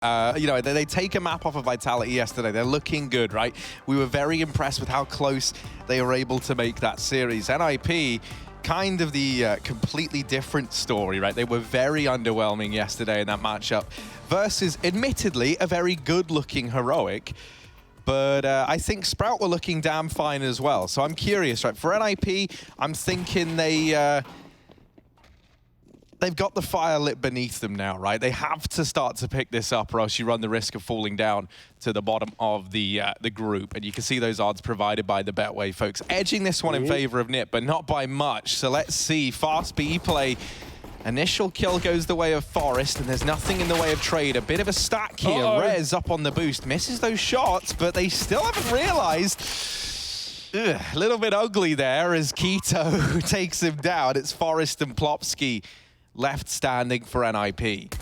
You know, they take a map off of Vitality yesterday. They're looking good, right? We were very impressed with how close they were able to make that series. NIP, kind of the completely different story, right? They were very underwhelming yesterday in that matchup versus, admittedly, a very good-looking Heroic. But I think Sprout were looking damn fine as well. So I'm curious, right? For NIP, I'm thinking they've got the fire lit beneath them now, right? They have to start to pick this up or else you run the risk of falling down to the bottom of the group. And you can see those odds provided by the Betway folks. Edging this one in favor of NIP, but not by much. So let's see. Fast B play. Initial kill goes the way of Forest, and there's nothing in the way of trade. A bit of a stack here. Rez up on the boost. Misses those shots, but they still haven't realized. A little bit ugly there as Keto takes him down. It's Forest and Plopsky left standing for NIP.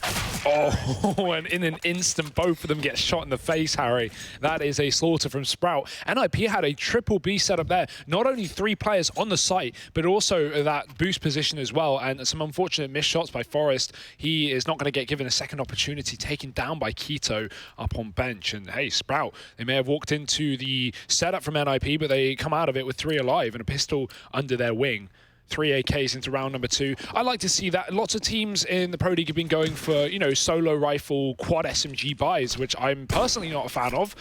Oh, and in an instant, both of them get shot in the face, Harry. That is a slaughter from Sprout. NIP had a triple B setup there. Not only 3 players on the site, but also that boost position as well. And some unfortunate missed shots by Forest. He is not going to get given a second opportunity, taken down by Keto up on bench. And hey, Sprout, they may have walked into the setup from NIP, but they come out of it with 3 alive and a pistol under their wing. 3 AKs into round number 2. I like to see that. Lots of teams in the Pro League have been going for, you know, solo rifle, quad SMG buys, which I'm personally not a fan of.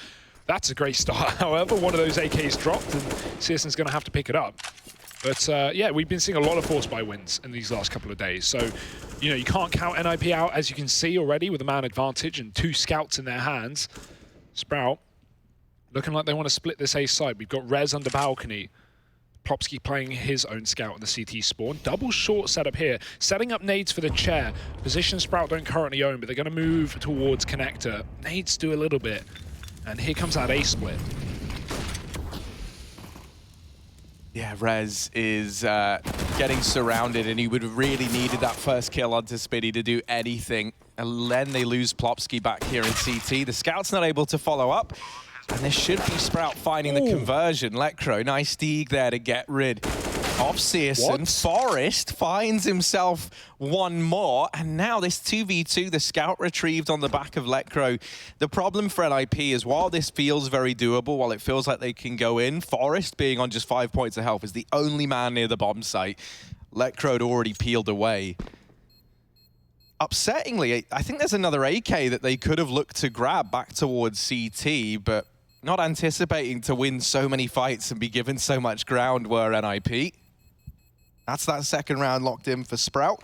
That's a great start. However, one of those AKs dropped, and CSN's going to have to pick it up. But yeah, we've been seeing a lot of force buy wins in these last couple of days. So, you know, you can't count NIP out, as you can see already, with a man advantage and 2 scouts in their hands. Sprout looking like they want to split this A side. We've got Rez under balcony. Plopsky playing his own scout on the CT spawn. Double short setup here. Setting up nades for the chair. Position Sprout don't currently own, but they're going to move towards connector. Nades do a little bit. And here comes that A split. Yeah, Rez is getting surrounded, and he would have really needed that first kill onto Spiddy to do anything. And then they lose Plopsky back here in CT. The scout's not able to follow up. And this should be Sprout finding the conversion. Lecro, nice Deeg there to get rid of Searson. Forest finds himself one more. And now this 2v2, the scout retrieved on the back of Lecro. The problem for NIP is while this feels very doable, while it feels like they can go in, Forest being on just 5 points of health is the only man near the bomb site. Lecro had already peeled away. Upsettingly, I think there's another AK that they could have looked to grab back towards CT, but not anticipating to win so many fights and be given so much ground were NIP. That's that second round locked in for Sprout.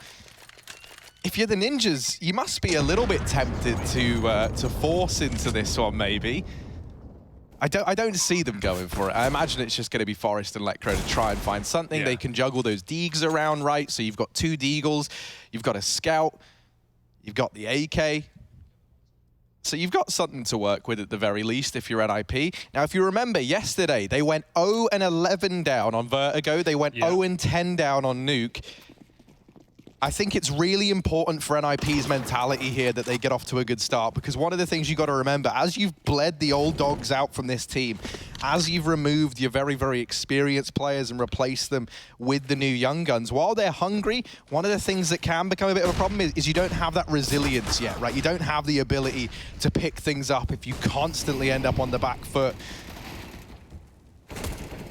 If you're the Ninjas, you must be a little bit tempted to force into this one, maybe. I don't see them going for it. I imagine it's just going to be Forest and Lecro to try and find something. Yeah. They can juggle those Deegs around, right? So you've got 2 Deagles, you've got a Scout, you've got the AK. So you've got something to work with at the very least if you're NIP. Now, if you remember yesterday, they went 0-11 down on Vertigo. They went 0-10 down on Nuke. I think it's really important for NIP's mentality here that they get off to a good start, because one of the things you got to remember, as you've bled the old dogs out from this team, as you've removed your very, very experienced players and replaced them with the new young guns, while they're hungry, one of the things that can become a bit of a problem is you don't have that resilience yet, right? You don't have the ability to pick things up if you constantly end up on the back foot.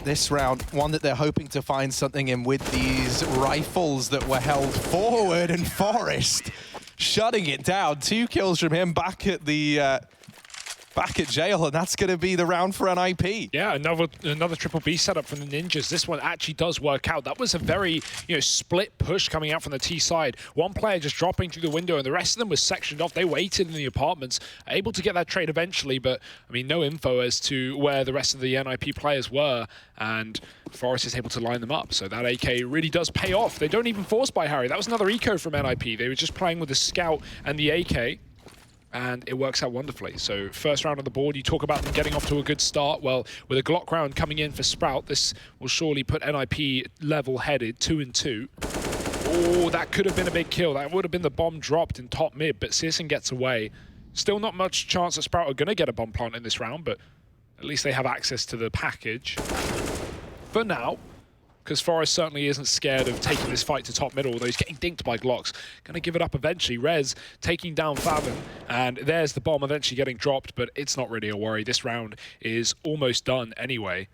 This round, one that they're hoping to find something in with these rifles that were held forward, and Forest shutting it down. 2 kills from him back at the back at jail, and that's going to be the round for NIP. Yeah, another triple B setup from the Ninjas. This one actually does work out. That was a very, you know, split push coming out from the T side. One player just dropping through the window, and the rest of them was sectioned off. They waited in the apartments, able to get that trade eventually, but I mean, no info as to where the rest of the NIP players were, and Forest is able to line them up. So that AK really does pay off. They don't even force buy Harry. That was another eco from NIP. They were just playing with the Scout and the AK. And it works out wonderfully. So first round on the board, you talk about them getting off to a good start. Well, with a Glock round coming in for Sprout, this will surely put NIP level-headed, 2-2. Oh, that could have been a big kill. That would have been the bomb dropped in top mid, but Searson gets away. Still not much chance that Sprout are going to get a bomb plant in this round, but at least they have access to the package. For now, because Forest certainly isn't scared of taking this fight to top middle, although he's getting dinked by Glocks. Going to give it up eventually. Rez taking down Faven, and there's the bomb eventually getting dropped, but it's not really a worry. This round is almost done anyway.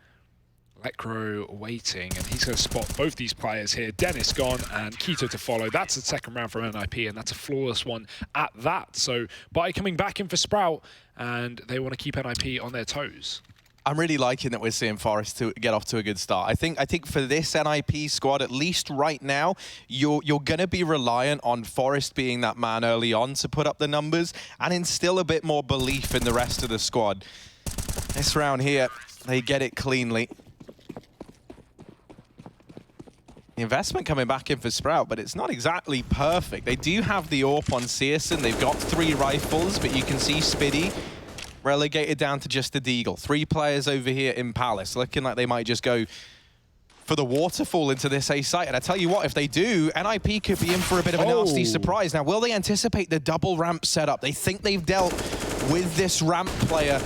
Lecro waiting, and he's going to spot both these players here. Dennis gone, and Keto to follow. That's the second round from NIP, and that's a flawless one at that. So, Bai coming back in for Sprout, and they want to keep NIP on their toes. I'm really liking that we're seeing Forest to get off to a good start. I think for this NIP squad, at least right now, you're going to be reliant on Forest being that man early on to put up the numbers and instill a bit more belief in the rest of the squad. This round here, they get it cleanly. The investment coming back in for Sprout, but it's not exactly perfect. They do have the AWP on Searson. They've got 3 rifles, but you can see Spiddy relegated down to just the Deagle. 3 players over here in Palace, looking like they might just go for the waterfall into this A site. And I tell you what, if they do, NIP could be in for a bit of a nasty surprise. Now, will they anticipate the double ramp setup? They think they've dealt with this ramp player.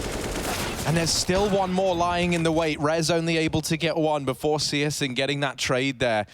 And there's still one more lying in the wait. Rez only able to get one before Searson getting that trade there.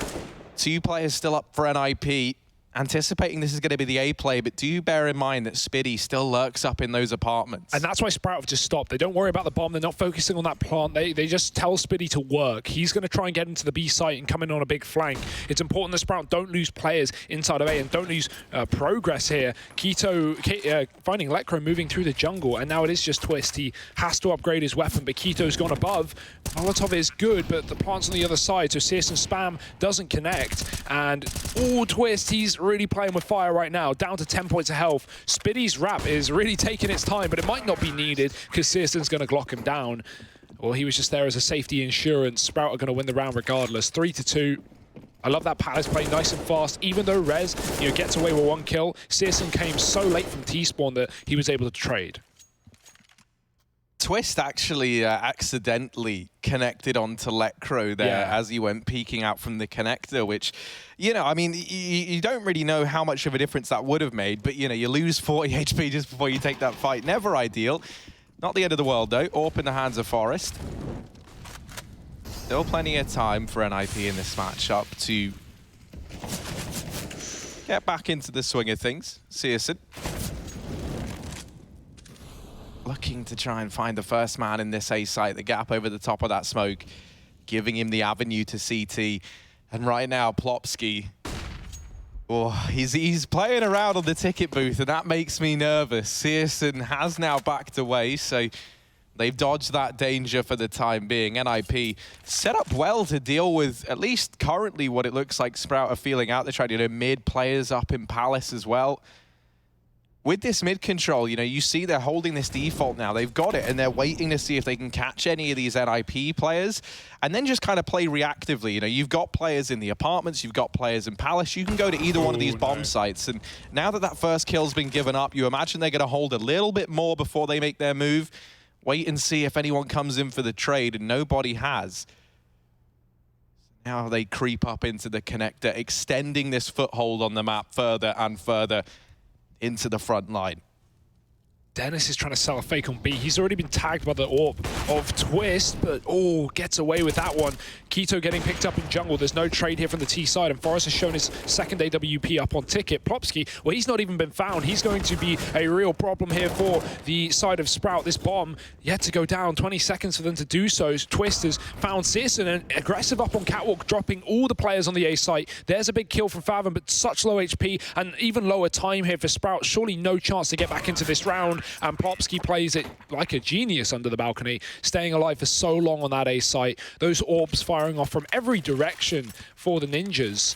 2 players still up for NIP. Anticipating this is going to be the A play, but do bear in mind that Spiddy still lurks up in those apartments. And that's why Sprout have just stopped. They don't worry about the bomb. They're not focusing on that plant. They just tell Spiddy to work. He's going to try and get into the B site and come in on a big flank. It's important that Sprout don't lose players inside of A and don't lose progress here. Keto finding Lecro moving through the jungle, and now it is just Twist. He has to upgrade his weapon, but Keto's gone above. Molotov is good, but the plant's on the other side, so Searson spam doesn't connect. And Twist, he's really playing with fire right now, down to 10 points of health. Spiddy's wrap is really taking its time, but it might not be needed because Searson's going to Glock him down. Well, he was just there as a safety insurance. Sprout are going to win the round regardless. 3-2. I love that Palace play nice and fast. Even though Rez gets away with 1 kill, Searson came so late from T-spawn that he was able to trade. Twist actually accidentally connected onto Lecro there as he went peeking out from the connector, which, I mean, you don't really know how much of a difference that would have made, but, you lose 40 HP just before you take that fight. Never ideal. Not the end of the world, though. AWP in the hands of Forest. Still plenty of time for NIP in this matchup to get back into the swing of things. Searson looking to try and find the first man in this A site, the gap over the top of that smoke, giving him the avenue to CT. And right now, Plopsky, he's playing around on the ticket booth, and that makes me nervous. Searson has now backed away, so they've dodged that danger for the time being. NIP set up well to deal with, at least currently, what it looks like Sprout are feeling out. They're trying to mid players up in Palace as well. With this mid control, you see they're holding this default now. They've got it, and they're waiting to see if they can catch any of these NIP players, and then just kind of play reactively. You've got players in the apartments, you've got players in Palace. You can go to either one of these bomb sites, and now that that first kill's been given up, you imagine they're going to hold a little bit more before they make their move. Wait and see if anyone comes in for the trade, and nobody has. Now they creep up into the connector, extending this foothold on the map further and further into the front line. Dennis is trying to sell a fake on B. He's already been tagged by the AWP of Twist, but gets away with that one. Keto getting picked up in jungle. There's no trade here from the T side, and Forrest has shown his second AWP up on ticket. Plopsky, well, he's not even been found. He's going to be a real problem here for the side of Sprout. This bomb yet to go down. 20 seconds for them to do so. Twist has found Searson and aggressive up on Catwalk, dropping all the players on the A site. There's a big kill from Fathom, but such low HP and even lower time here for Sprout. Surely no chance to get back into this round. And Plopsky plays it like a genius under the balcony, staying alive for so long on that A site. Those orbs firing off from every direction for the Ninjas.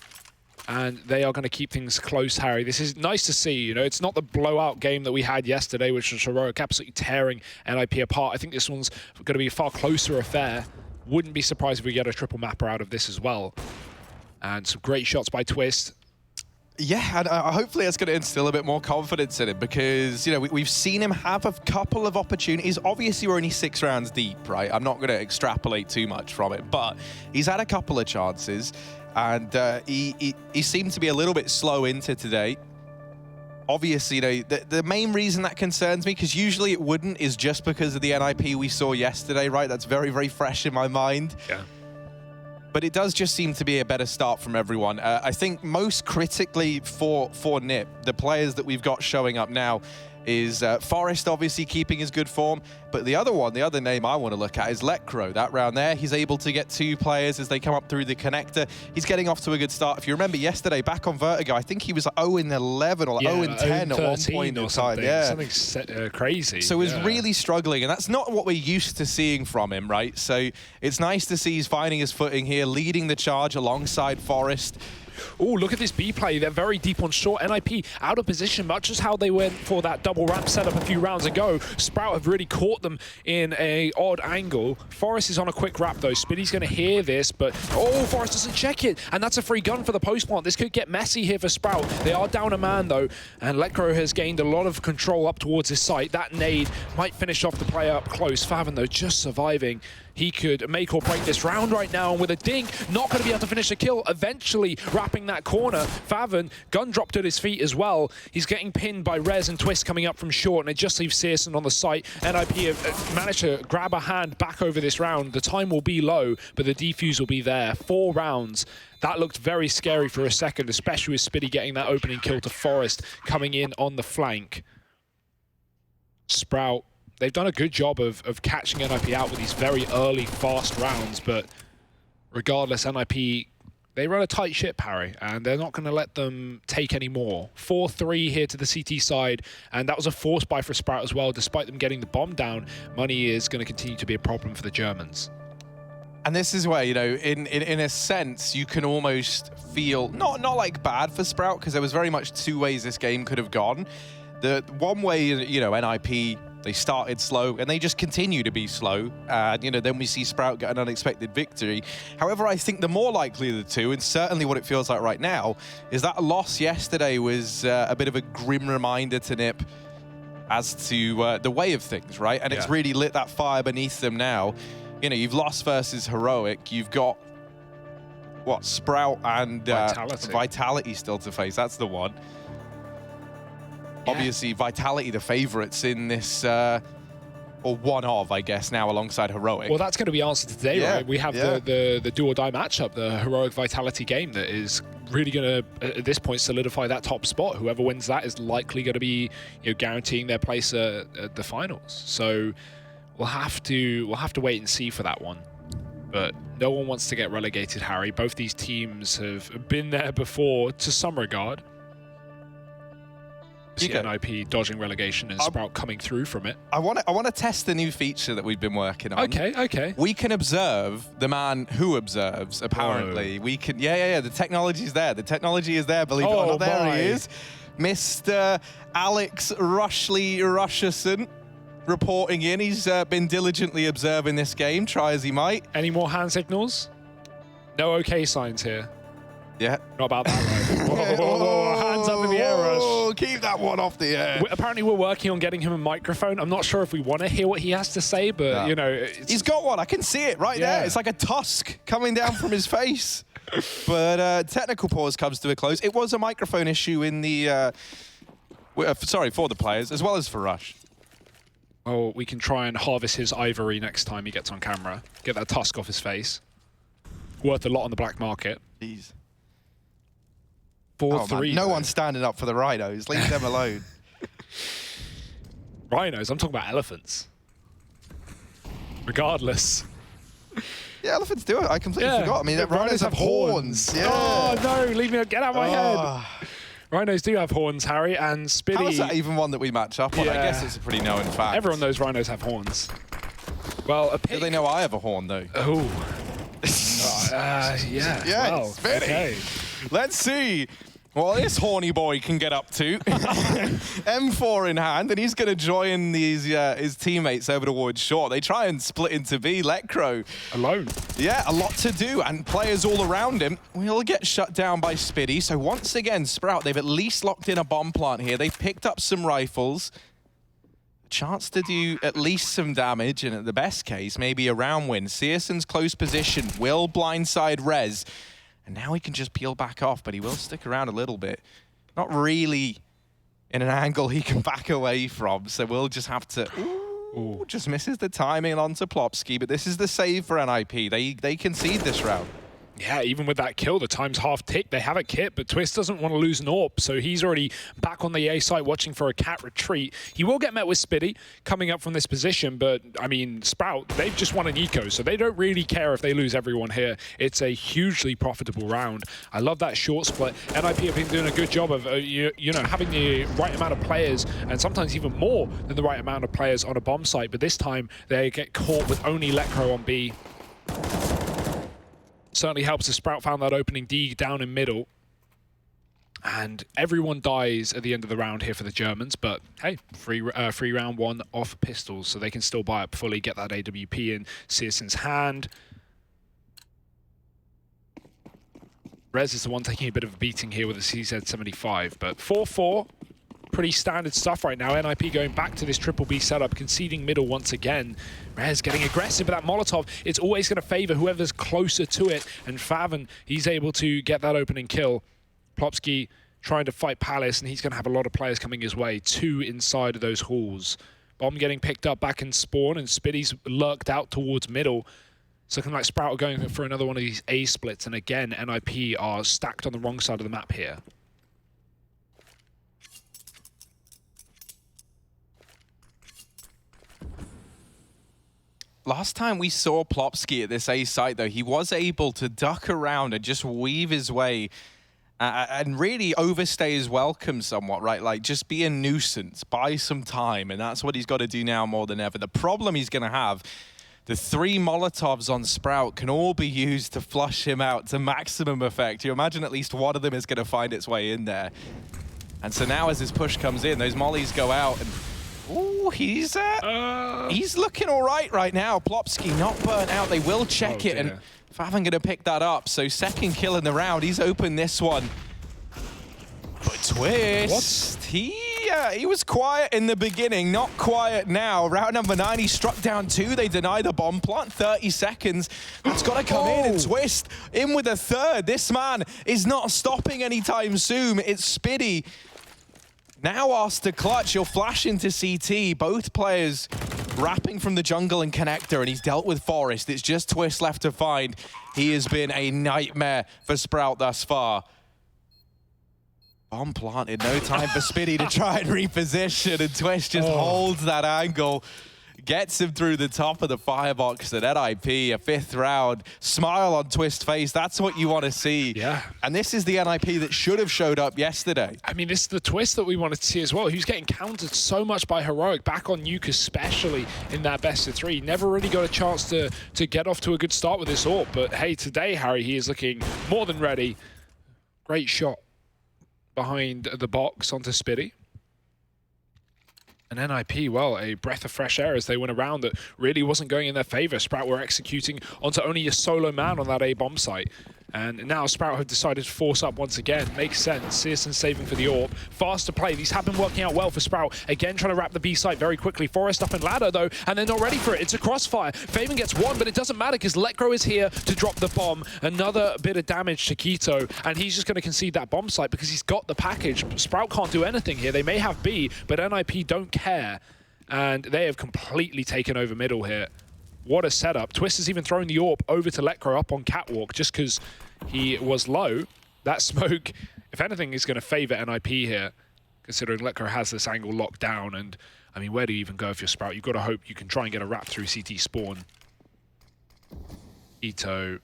And they are going to keep things close, Harry. This is nice to see. It's not the blowout game that we had yesterday, which was heroic, absolutely tearing NIP apart. I think this one's going to be a far closer affair. Wouldn't be surprised if we get a triple mapper out of this as well. And some great shots by Twist. Yeah, and hopefully that's going to instill a bit more confidence in him because, we've seen him have a couple of opportunities. Obviously, we're only 6 rounds deep, right? I'm not going to extrapolate too much from it, but he's had a couple of chances, and he seemed to be a little bit slow into today. Obviously, the main reason that concerns me, because usually it wouldn't, is just because of the NIP we saw yesterday, right? That's very, very fresh in my mind. Yeah. But it does just seem to be a better start from everyone. I think most critically for NiP, the players that we've got showing up now is Forest obviously keeping his good form, but the other name I want to look at is Lecro. That round there, he's able to get 2 players as they come up through the connector. He's getting off to a good start. If you remember yesterday, back on Vertigo, I think he was 0-11 or 0-10 at one point in time. Yeah, something crazy. So he's really struggling, and that's not what we're used to seeing from him, right? So it's nice to see he's finding his footing here, leading the charge alongside Forest. Oh, look at this B play. They're very deep on short. NIP out of position, much as how they went for that double ramp setup a few rounds ago. Sprout have really caught them in a odd angle. Forest is on a quick wrap though. Spiddy's going to hear this, but oh, Forest doesn't check it. And that's a free gun for the post plant. This could get messy here for Sprout. They are down a man though, and Lecro has gained a lot of control up towards his site. That nade might finish off the player up close. Faven though, just surviving. He could make or break this round right now, and with a dink, not going to be able to finish the kill. Eventually wrapping that corner. Faven, gun dropped at his feet as well. He's getting pinned by Rez and Twist coming up from short, and it just leaves Searson on the site. NIP have managed to grab a hand back over this round. The time will be low, but the defuse will be there. 4 rounds. That looked very scary for a second, especially with Spiddy getting that opening kill to Forest coming in on the flank. Sprout. They've done a good job of catching NIP out with these very early, fast rounds, but regardless, NIP, they run a tight ship, Harry, and they're not going to let them take any more. 4-3 here to the CT side, and that was a force buy for Sprout as well. Despite them getting the bomb down, money is going to continue to be a problem for the Germans. And this is where, you know, in a sense, you can almost feel, not like bad for Sprout, because there was very much 2 ways this game could have gone. The one way, you know, NIP, they started slow, and they just continue to be slow. And, you know, then we see Sprout get an unexpected victory. However, I think the more likely of the 2, and certainly what it feels like right now, is that loss yesterday was a bit of a grim reminder to NiP as to the way of things, right? And it's really lit that fire beneath them now. You know, you've lost versus Heroic. You've got, what, Sprout and Vitality still to face. That's the one. Obviously, Vitality the favourites in this, or one of, I guess, now alongside Heroic. Well, that's going to be answered today, right? We have the do or die matchup, the Heroic Vitality game that is really going to, at this point, solidify that top spot. Whoever wins that is likely going to be, you know, guaranteeing their place at the finals. So we'll have to wait and see for that one. But no one wants to get relegated, Harry. Both these teams have been there before to some regard. NIP dodging relegation and Sprout coming through from it. I want to test the new feature that we've been working on. Okay. We can observe the man who observes, apparently. We can, the technology's there. The technology is there, believe it or not. There he is. Mr. Alex Rusherson reporting in. He's been diligently observing this game, try as he might. Any more hand signals? No okay signs here. Yeah. Not about that, right? Whoa, hands up in the air, Rush. Keep that one off the air. Apparently, we're working on getting him a microphone. I'm not sure if we want to hear what he has to say, but, you know... He's got one. I can see it right there. It's like a tusk coming down from his face. But technical pause comes to a close. It was a microphone issue in the... for the players, as well as for Rush. Oh, we can try and harvest his ivory next time he gets on camera. Get that tusk off his face. Worth a lot on the black market. Jeez. 4-3. No one's standing up for the rhinos. Leave them alone. Rhinos? I'm talking about elephants. Regardless. Yeah, elephants do it. I completely forgot. I mean, rhinos have horns. Yeah. Oh, no. Leave me. Get out of my head. Rhinos do have horns, Harry, and Spiddy... How is that even one that we match up on? I guess it's a pretty known fact. Everyone knows rhinos have horns. Well, a pig... Do they know I have a horn, though? Oh. Yeah, well, Spiddy. Okay. Let's see what this horny boy can get up to. M4 in hand, and he's going to join these his teammates over towards short. They try and split into B. Lecro alone. Yeah, a lot to do, and players all around him will get shut down by Spiddy. So once again, Sprout, they've at least locked in a bomb plant here. They've picked up some rifles. A chance to do at least some damage, and at the best case, maybe a round win. Searson's close position will blindside Rez. And now he can just peel back off, but he will stick around a little bit. Not really in an angle he can back away from, so we'll just have to... Ooh, just misses the timing onto Plopsky, but this is the save for NIP. They concede this round. Yeah, even with that kill, the time's half ticked. They have a kit, but Twist doesn't want to lose an AWP, so he's already back on the A site watching for a cat retreat. He will get met with Spitty coming up from this position, but, I mean, Sprout, they've just won an eco, so they don't really care if they lose everyone here. It's a hugely profitable round. I love that short split. NIP have been doing a good job of, you know, having the right amount of players, and sometimes even more than the right amount of players on a bomb site, but this time they get caught with only Lecro on B. Certainly helps if Sprout found that opening D down in middle. And everyone dies at the end of the round here for the Germans, but hey, free round one off pistols, so they can still buy up fully, get that AWP in Searson's hand. Rez is the one taking a bit of a beating here with a CZ-75, but 4-4. Pretty standard stuff right now. NIP going back to this triple B setup, conceding middle once again. Rez getting aggressive with that Molotov. It's always going to favor whoever's closer to it. And Faven, he's able to get that opening kill. Plopsky trying to fight Palace, and he's going to have a lot of players coming his way. 2 inside of those halls. Bomb getting picked up back in spawn, and Spitty's lurked out towards middle. It's looking like Sprout are going for another one of these A splits. And again, NIP are stacked on the wrong side of the map here. Last time we saw Plopsky at this A site, though, he was able to duck around and just weave his way and really overstay his welcome somewhat, right? Like, just be a nuisance, buy some time, and that's what he's got to do now more than ever. The problem he's going to have, the 3 Molotovs on Sprout can all be used to flush him out to maximum effect. You imagine at least one of them is going to find its way in there. And so now as his push comes in, those mollies go out, and ooh, he's looking all right now. Plopsky not burnt out. They will check it, and Faven going to pick that up. So second kill in the round. He's opened this one. But Twist, he was quiet in the beginning, not quiet now. Round number 9, he struck down 2. They deny the bomb plant. 30 seconds. That's got to come in, and Twist in with a third. This man is not stopping anytime soon. It's Spitty. Now asked to clutch, he'll flash into CT. Both players wrapping from the jungle and connector, and he's dealt with Forest. It's just Twist left to find. He has been a nightmare for Sprout thus far. Bomb planted, no time for Spitty to try and reposition, and Twist just holds that angle. Gets him through the top of the firebox at NIP, a 5th round. Smile on Twist's face, that's what you want to see. Yeah. And this is the NIP that should have showed up yesterday. I mean, this is the Twist that we wanted to see as well. He was getting countered so much by Heroic, back on Nuke especially in that best of 3. Never really got a chance to get off to a good start with this AWP, but hey, today, Harry, he is looking more than ready. Great shot behind the box onto Spitty. And NIP, well, a breath of fresh air as they went around that really wasn't going in their favor. Sprout were executing onto only a solo man on that A bomb site. And now Sprout have decided to force up once again. Makes sense. Searson saving for the AWP. Faster play. These have been working out well for Sprout. Again, trying to wrap the B site very quickly. Forest up in ladder, though, and they're not ready for it. It's a crossfire. Faven gets one, but it doesn't matter because Lecro is here to drop the bomb. Another bit of damage to Quito, and he's just going to concede that bomb site because he's got the package. Sprout can't do anything here. They may have B, but NIP don't care. And they have completely taken over middle here. What a setup. Twist has even thrown the AWP over to Lecro up on Catwalk just because he was low. That smoke, if anything, is going to favor NIP here, considering Lecro has this angle locked down. And, I mean, where do you even go if you're Sprout? You've got to hope you can try and get a wrap through CT spawn. Ito.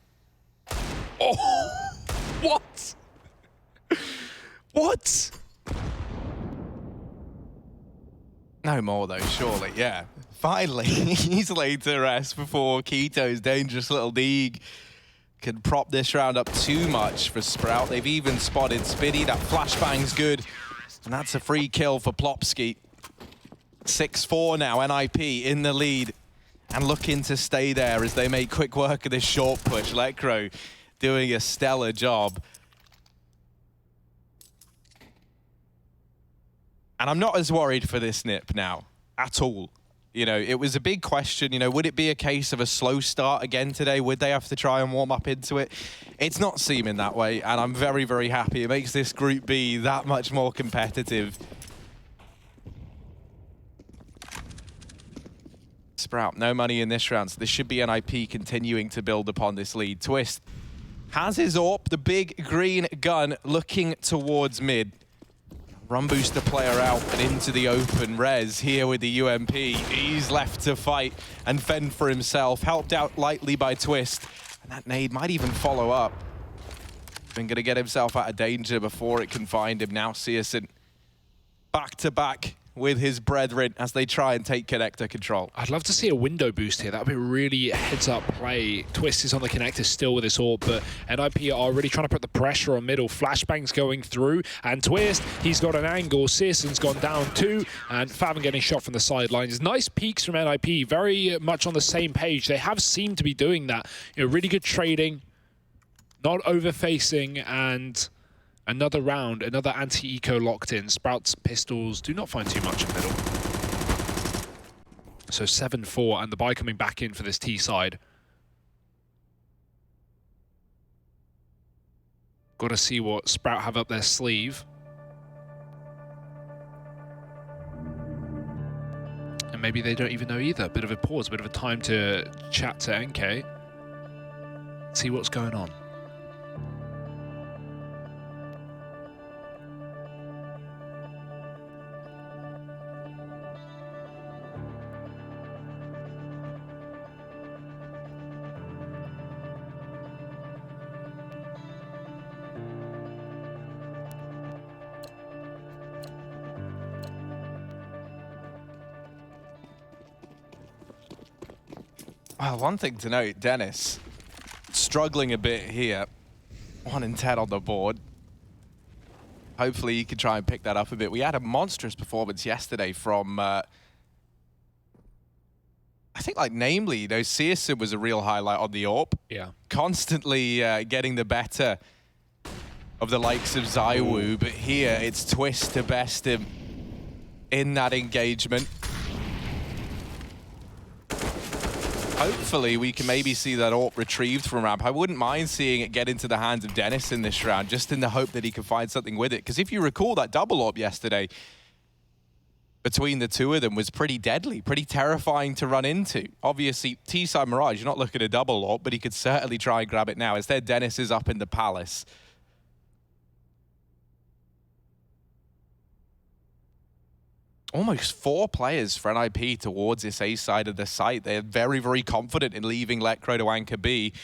Oh! What? What? No more, though, surely, yeah. Finally, he's laid to rest before Quito's dangerous little Deeg can prop this round up too much for Sprout. They've even spotted Spitty. That flashbang's good. And that's a free kill for Plopsky. 6-4 now, NIP in the lead. And looking to stay there as they make quick work of this short push. Lecro doing a stellar job. And I'm not as worried for this NIP now, at all. You know, it was a big question, you know, would it be a case of a slow start again today? Would they have to try and warm up into it? It's not seeming that way, and I'm very, very happy. It makes this Group B that much more competitive. Sprout, no money in this round, so this should be NIP continuing to build upon this lead. Twist has his AWP, the big green gun, looking towards mid. Run booster player out and into the open. Rez here with the UMP. He's left to fight and fend for himself. Helped out lightly by Twist. And that nade might even follow up. Been gonna get himself out of danger before it can find him. Now Searson back to back with his brethren as they try and take connector control. I'd love to see a window boost here. That would be a really heads-up play. Twist is on the connector still with his AWP, but NIP are really trying to put the pressure on middle. Flashbang's going through, and Twist, he's got an angle. Searson's gone down too, and Faven getting shot from the sidelines. Nice peeks from NIP, very much on the same page. They have seemed to be doing that. You know, really good trading, not over-facing, and another round, another anti-eco locked in. Sprout's pistols do not find too much in middle. So 7-4, and the buy coming back in for this T side. Got to see what Sprout have up their sleeve. And maybe they don't even know either. Bit of a pause, bit of a time to chat to NK. See what's going on. Well, one thing to note, Dennis struggling a bit here. 1 in 10 on the board. Hopefully he can try and pick that up a bit. We had a monstrous performance yesterday from, I think, like, namely, you know, Searson was a real highlight on the AWP. Yeah. Constantly getting the better of the likes of Zywoo, but here it's Twist to best him in that engagement. Hopefully we can maybe see that AWP retrieved from Ramp. I wouldn't mind seeing it get into the hands of Dennis in this round, just in the hope that he can find something with it. Because if you recall, that double AWP yesterday between the two of them was pretty deadly, pretty terrifying to run into. Obviously, T-side Mirage, you're not looking at a double AWP, but he could certainly try and grab it now. Instead, Dennis is up in the Palace. Almost 4 players for NIP towards this A side of the site. They're very, very confident in leaving Letcro to anchor B.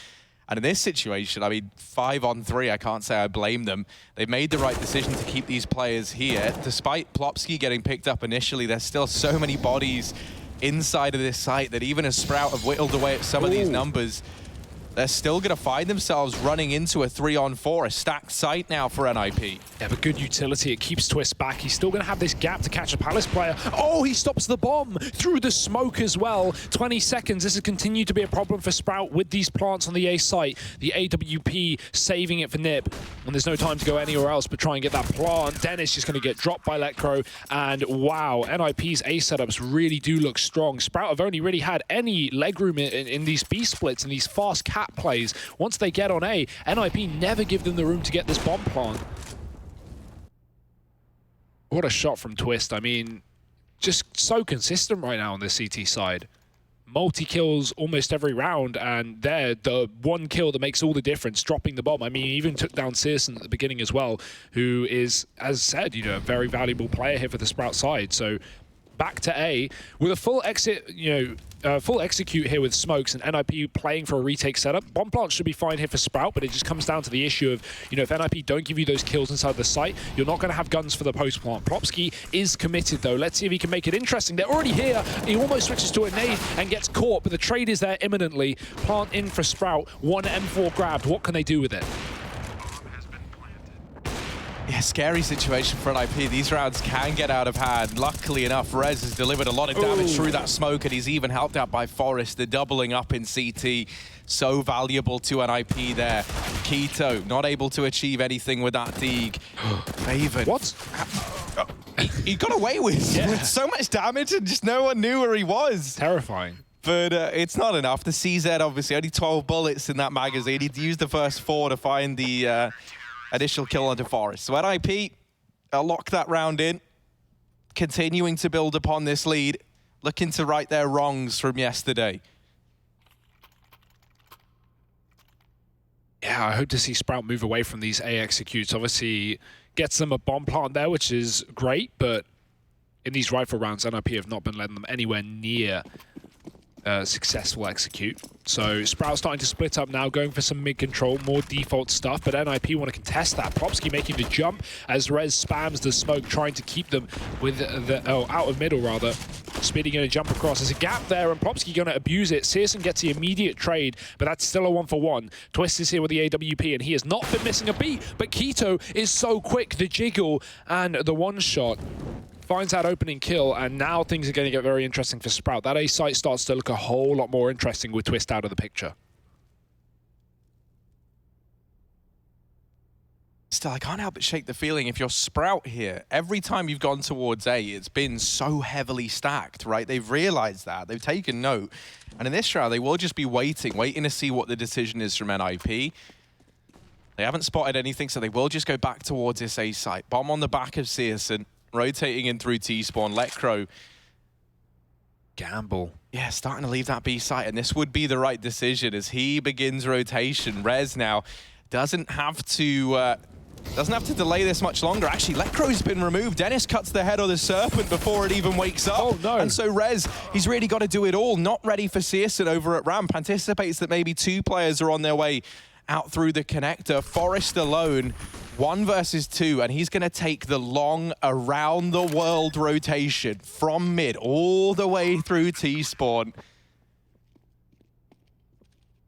And in this situation, I mean, 5 on 3, I can't say I blame them. They've made the right decision to keep these players here. Despite Plopsky getting picked up initially, there's still so many bodies inside of this site that even as Sprout have whittled away at some of these numbers, they're still going to find themselves running into a 3-on-4, a stacked site now for NIP. Yeah, but good utility. It keeps Twist back. He's still going to have this gap to catch a Palace player. Oh, he stops the bomb through the smoke as well. 20 seconds. This has continued to be a problem for Sprout with these plants on the A site. The AWP saving it for Nip. And there's no time to go anywhere else but try and get that plant. Dennis just going to get dropped by Letcro. And wow, NIP's A setups really do look strong. Sprout have only really had any legroom in these B splits and these fast cat plays. Once they get on A, NIP never give them the room to get this bomb plant. What a shot from Twist. I mean, just so consistent right now on the CT side. Multi-kills almost every round, and they're the one kill that makes all the difference, dropping the bomb. I mean, he even took down Searson at the beginning as well, who is, as said, you know, a very valuable player here for the Sprout side. So back to A with a full exit, you know, full execute here with Smokes and NIP playing for a retake setup. Bomb plant should be fine here for Sprout, but it just comes down to the issue of, you know, if NIP don't give you those kills inside the site, you're not going to have guns for the post plant. Plopsky is committed though. Let's see if he can make it interesting. They're already here. He almost switches to a nade and gets caught, but the trade is there imminently. Plant in for Sprout. 1 M4 grabbed. What can they do with it? Yeah, scary situation for NIP. These rounds can get out of hand. Luckily enough, Rez has delivered a lot of damage through that smoke, and he's even helped out by Forrest. The doubling up in CT, so valuable to NIP there. Keto, not able to achieve anything with that Deeg. Faven. What? He got away with so much damage, and just no one knew where he was. Terrifying. But it's not enough. The CZ, obviously, only 12 bullets in that magazine. He'd used the first 4 to find the initial kill onto Forrest. So NIP lock that round in, continuing to build upon this lead, looking to right their wrongs from yesterday. Yeah, I hope to see Sprout move away from these A executes. Obviously, gets them a bomb plant there, which is great, but in these rifle rounds, NIP have not been letting them anywhere near successful execute. So Sprout starting to split up now, going for some mid-control, more default stuff, but NIP want to contest that. Popsky making the jump as Rez spams the smoke, trying to keep them with the, out of middle rather. Speedy going to jump across. There's a gap there, and Popsky going to abuse it. Searson gets the immediate trade, but that's still a 1-for-1. Twist is here with the AWP, and he has not been missing a beat, but Keto is so quick. The jiggle and the one-shot finds that opening kill, and now things are going to get very interesting for Sprout. That A site starts to look a whole lot more interesting with Twist out of the picture. Still, I can't help but shake the feeling if you're Sprout here, every time you've gone towards A, it's been so heavily stacked, right? They've realized that. They've taken note. And in this round, they will just be waiting to see what the decision is from NIP. They haven't spotted anything, so they will just go back towards this A site. Bomb on the back of Searson, rotating in through T-spawn. Lecro. Gamble. Yeah, starting to leave that B site, and this would be the right decision as he begins rotation. Rez now doesn't have to delay this much longer. Actually, Lecro's been removed. Dennis cuts the head of the Serpent before it even wakes up. Oh, no. And so Rez, he's really got to do it all. Not ready for Searson over at ramp. Anticipates that maybe 2 players are on their way out through the connector. Forrest alone, 1 versus 2, and he's going to take the long around-the-world rotation from mid all the way through T-spawn.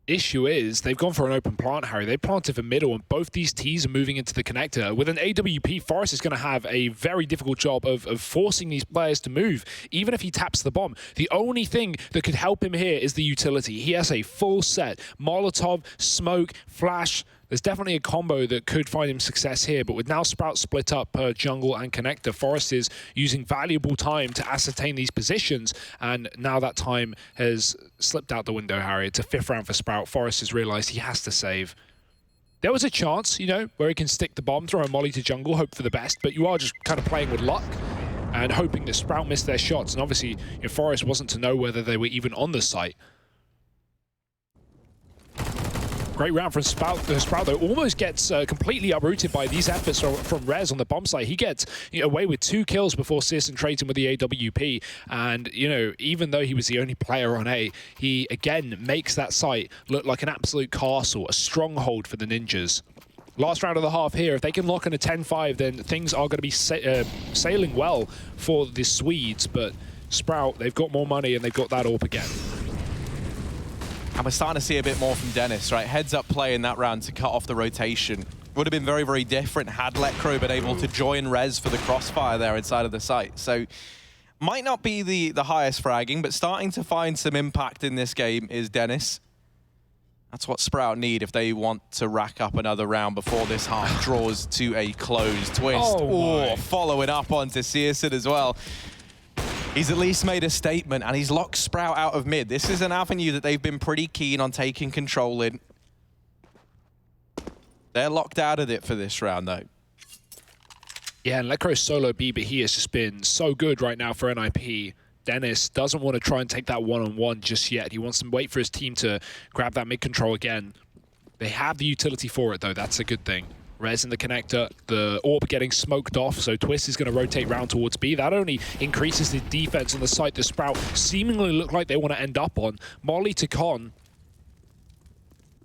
Issue is, they've gone for an open plant, Harry. They planted for middle, and both these Ts are moving into the connector. With an AWP, Forrest is going to have a very difficult job of forcing these players to move, even if he taps the bomb. The only thing that could help him here is the utility. He has a full set. Molotov, smoke, flash. There's definitely a combo that could find him success here, but with now Sprout split up per jungle and connector, Forrest is using valuable time to ascertain these positions, and now that time has slipped out the window, Harry. It's a 5th round for Sprout. Forrest has realized he has to save. There was a chance, you know, where he can stick the bomb, throw a molly to jungle, hope for the best, but you are just kind of playing with luck and hoping that Sprout missed their shots, and obviously, if Forrest wasn't to know whether they were even on the site. Great round from Sprout, though. Almost gets completely uprooted by these efforts from Rez on the bomb site. He gets away with 2 kills before Searson trades him with the AWP. And, you know, even though he was the only player on A, he, again, makes that site look like an absolute castle, a stronghold for the Ninjas. Last round of the half here. If they can lock in a 10-5, then things are going to be sailing well for the Swedes. But Sprout, they've got more money and they've got that AWP again. And we're starting to see a bit more from Dennis, right? Heads up play in that round to cut off the rotation. Would have been very, very different had Lecro been able to join Rez for the crossfire there inside of the site. So, might not be the highest fragging, but starting to find some impact in this game is Dennis. That's what Sprout need if they want to rack up another round before this half draws to a close. Twist, following up onto Searson as well. He's at least made a statement, and he's locked Sprout out of mid. This is an avenue that they've been pretty keen on taking control in. They're locked out of it for this round, though. Yeah, and Lecro's solo B, but he has just been so good right now for NIP. Dennis doesn't want to try and take that one-on-one just yet. He wants to wait for his team to grab that mid-control again. They have the utility for it, though. That's a good thing. Rez in the connector, the AWP getting smoked off, so Twist is going to rotate round towards B. That only increases the defense on the site the Sprout seemingly look like they want to end up on. Molly to Con.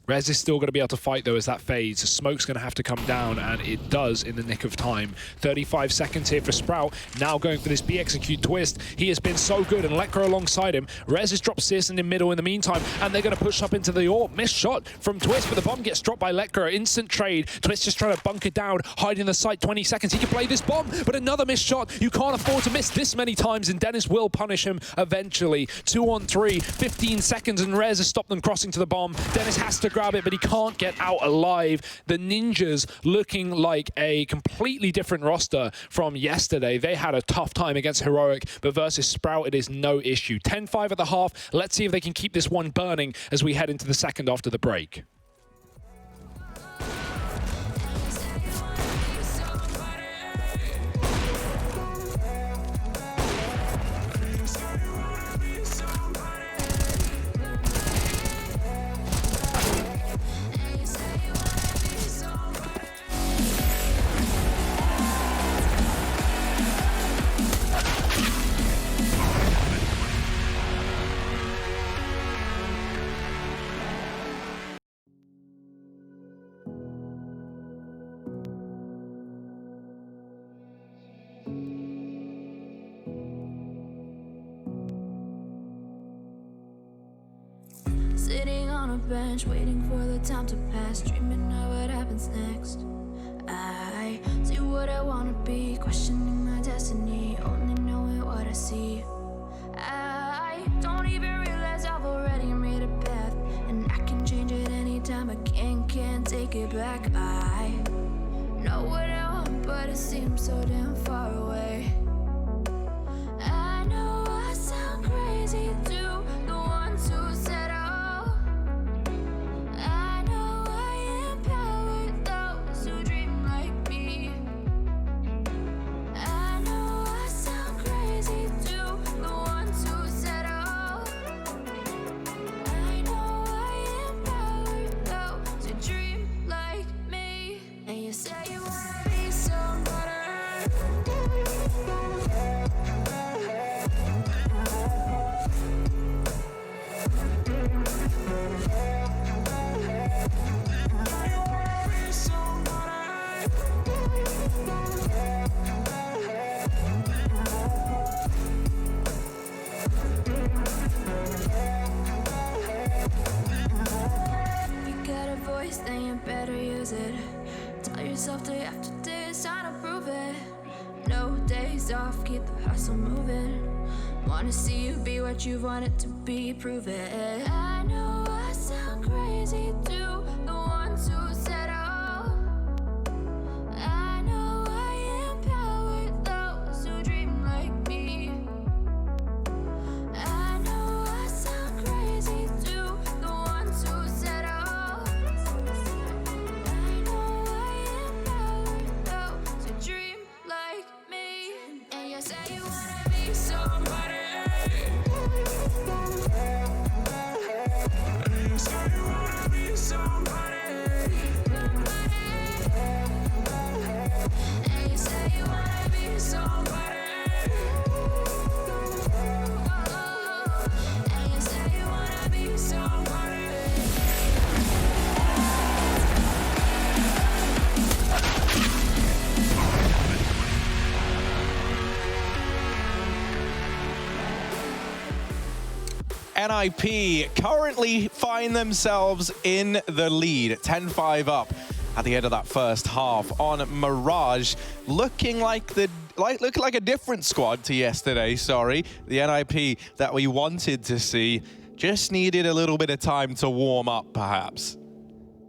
Rez is still going to be able to fight, though, as that fades. The smoke's going to have to come down, and it does in the nick of time. 35 seconds here for Sprout. Now going for this B-execute Twist. He has been so good, and Lecro alongside him. Rez has dropped Searson in middle in the meantime, and they're going to push up into the AWP. Missed shot from Twist, but the bomb gets dropped by Lecro. Instant trade. Twist just trying to bunker down, hide in the site. 20 seconds. He can play this bomb, but another missed shot. You can't afford to miss this many times, and Dennis will punish him eventually. 2 on 3, 15 seconds, and Rez has stopped them crossing to the bomb. Dennis has to grab it, but he can't get out alive. The Ninjas looking like a completely different roster from yesterday. They had a tough time against Heroic, but versus Sprout, it is no issue. 10-5 at the half. Let's see if they can keep this one burning as we head into the second after the break. Sitting on a bench, waiting for the time to pass, dreaming of what happens next. I see what I wanna be, questioning my destiny, only knowing what I see. I don't even realize I've already made a path, and I can change it anytime. I can't take it back. I know what I want, but it seems so damn far away. I know I sound crazy to the ones who said oh. I know I empower those who dream like me. I know I sound crazy to the ones who said oh. I know I empower those who dream like me. And you say you wanna be somebody. Then you better use it. Tell yourself day after day it's time to prove it. No days off, keep the hustle moving. Wanna see you be what you wanted to be, prove it. I know I sound crazy to the ones who said oh. I know I empower those who dream like me. I know I sound crazy to the ones who said oh. Say you wanna be somebody. You say you wanna be somebody. And you say you wanna be somebody. And you say you wanna be somebody. NIP currently find themselves in the lead, 10-5 up at the end of that first half on Mirage, looking like a different squad to yesterday. Sorry, the NIP that we wanted to see just needed a little bit of time to warm up, perhaps.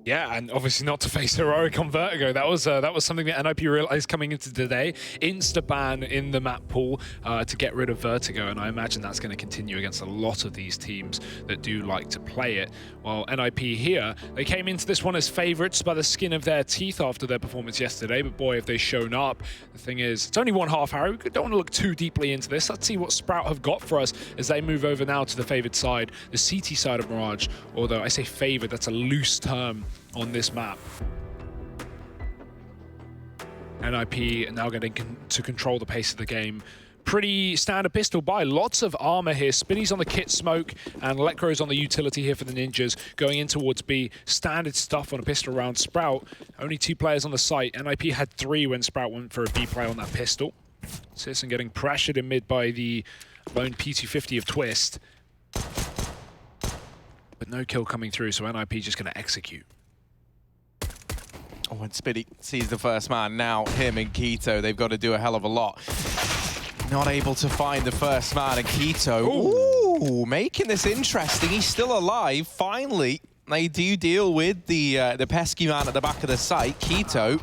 Yeah, and obviously not to face Heroic on Vertigo. That was something that NIP realized coming into today. Insta-ban in the map pool to get rid of Vertigo, and I imagine that's going to continue against a lot of these teams that do like to play it. While NIP here, they came into this one as favorites by the skin of their teeth after their performance yesterday, but boy, have they shown up. The thing is, it's only one half, Harry. We don't want to look too deeply into this. Let's see what Sprout have got for us as they move over now to the favored side, the CT side of Mirage. Although I say favored, that's a loose term on this map. NIP now getting to control the pace of the game. Pretty standard pistol buy. Lots of armor here. Spinny's on the kit smoke and Electro's on the utility here for the ninjas. Going in towards B. Standard stuff on a pistol round. Sprout, only 2 players on the site. NIP had 3 when Sprout went for a B play on that pistol. Sisson getting pressured in mid by the lone P250 of Twist. But no kill coming through, so NIP just going to execute. Oh, and Spitty sees the first man. Now him and Keto, they've got to do a hell of a lot. Not able to find the first man, and Keto, ooh, making this interesting. He's still alive. Finally, they do deal with the pesky man at the back of the site, Keto.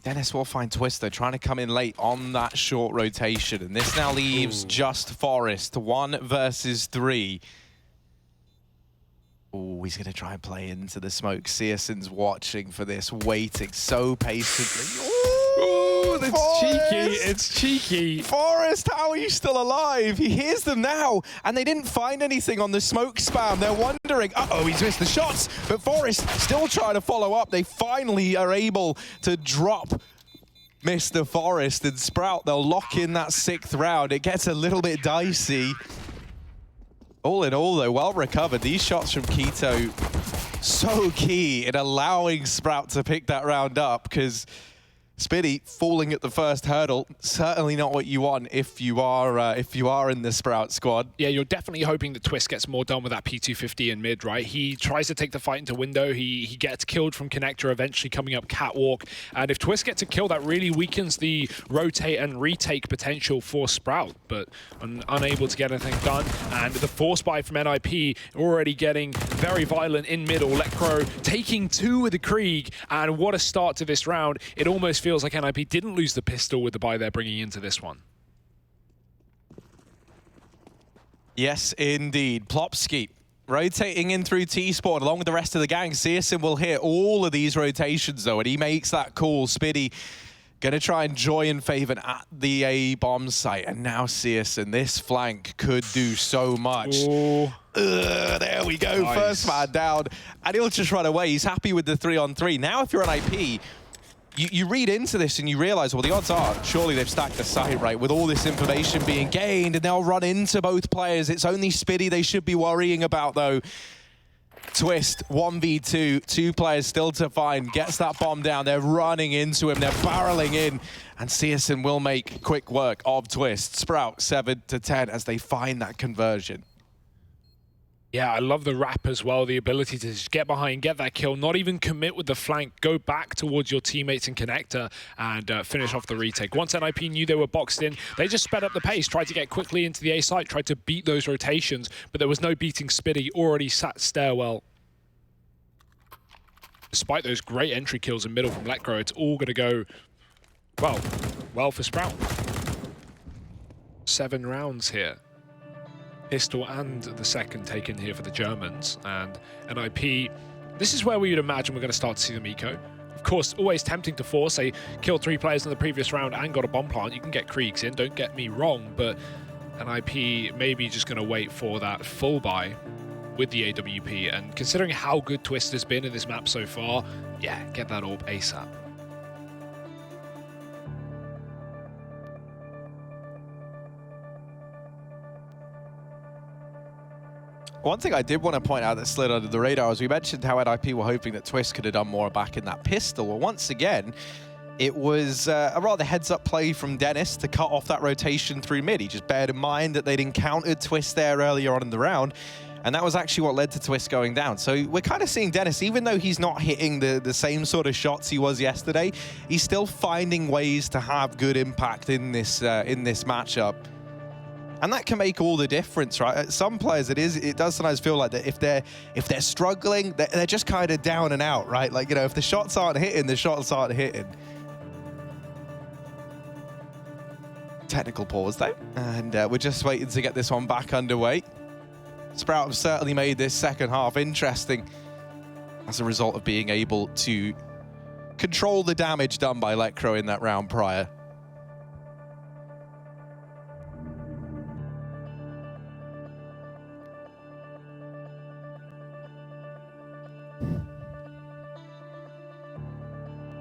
Dennis will find Twister trying to come in late on that short rotation, and this now leaves just Forest, 1 versus 3. Oh, he's going to try and play into the smoke. Searson's watching for this, waiting so patiently. Oh, that's cheeky. It's cheeky. Forest, how are you still alive? He hears them now, and they didn't find anything on the smoke spam. They're wondering, uh-oh, he's missed the shots, but Forest still trying to follow up. They finally are able to drop Mr. Forest, and Sprout, they'll lock in that 6th round. It gets a little bit dicey. All in all, though, well recovered. These shots from Keto, so key in allowing Sprout to pick that round up, because Spitty falling at the first hurdle, certainly not what you want if you are in the Sprout squad. Yeah, you're definitely hoping that Twist gets more done with that P250 in mid, right? He tries to take the fight into window. He gets killed from connector, eventually coming up catwalk. And if Twist gets a kill, that really weakens the rotate and retake potential for Sprout, but unable to get anything done. And the force buy from NIP already getting very violent in middle. Lecro taking 2 with the Krieg, and what a start to this round. It almost feels like NIP didn't lose the pistol with the buy they're bringing into this one. Yes, indeed. Plopsky rotating in through T-Spawn along with the rest of the gang. Searson will hit all of these rotations, though, and he makes that call. Spitty going to try and join Faven at the A-bomb site, and now Searson, this flank could do so much. There we go, nice. First man down, and he'll just run away. He's happy with the 3-on-3. Now, if you're an IP, you read into this and you realize, well, the odds are surely they've stacked the site, right, with all this information being gained, and they'll run into both players. It's only Spitty they should be worrying about, though. Twist, 1v2, 2 players still to find, gets that bomb down. They're running into him, they're barreling in, and Searson will make quick work of Twist. Sprout 7-10 as they find that conversion. Yeah, I love the wrap as well, the ability to just get behind, get that kill, not even commit with the flank, go back towards your teammates in connector and finish off the retake. Once NIP knew they were boxed in, they just sped up the pace, tried to get quickly into the A site, tried to beat those rotations, but there was no beating Spitty, already sat stairwell. Despite those great entry kills in middle from Letgro, it's all going to go, well for Sprout. 7 rounds here. Pistol and the second taken here for the Germans, and NIP, this is where we would imagine we're going to start to see them eco. Of course, always tempting to force. They killed 3 players in the previous round and got a bomb plant. You can get Kriegs in, don't get me wrong, but NIP maybe just going to wait for that full buy with the AWP, and considering how good Twist has been in this map so far, yeah, get that orb ASAP. One thing I did want to point out that slid under the radar is we mentioned how NIP were hoping that Twist could have done more back in that pistol. Well, once again, it was a rather heads-up play from Dennis to cut off that rotation through mid. He just bared in mind that they'd encountered Twist there earlier on in the round, and that was actually what led to Twist going down. So we're kind of seeing Dennis, even though he's not hitting the same sort of shots he was yesterday, he's still finding ways to have good impact in this matchup. And that can make all the difference, right? Some players, it does sometimes feel like that if they're struggling, they're just kind of down and out, right? Like, you know, if the shots aren't hitting, the shots aren't hitting. Technical pause, though. And we're just waiting to get this one back underway. Sprout have certainly made this second half interesting as a result of being able to control the damage done by Lecro in that round prior.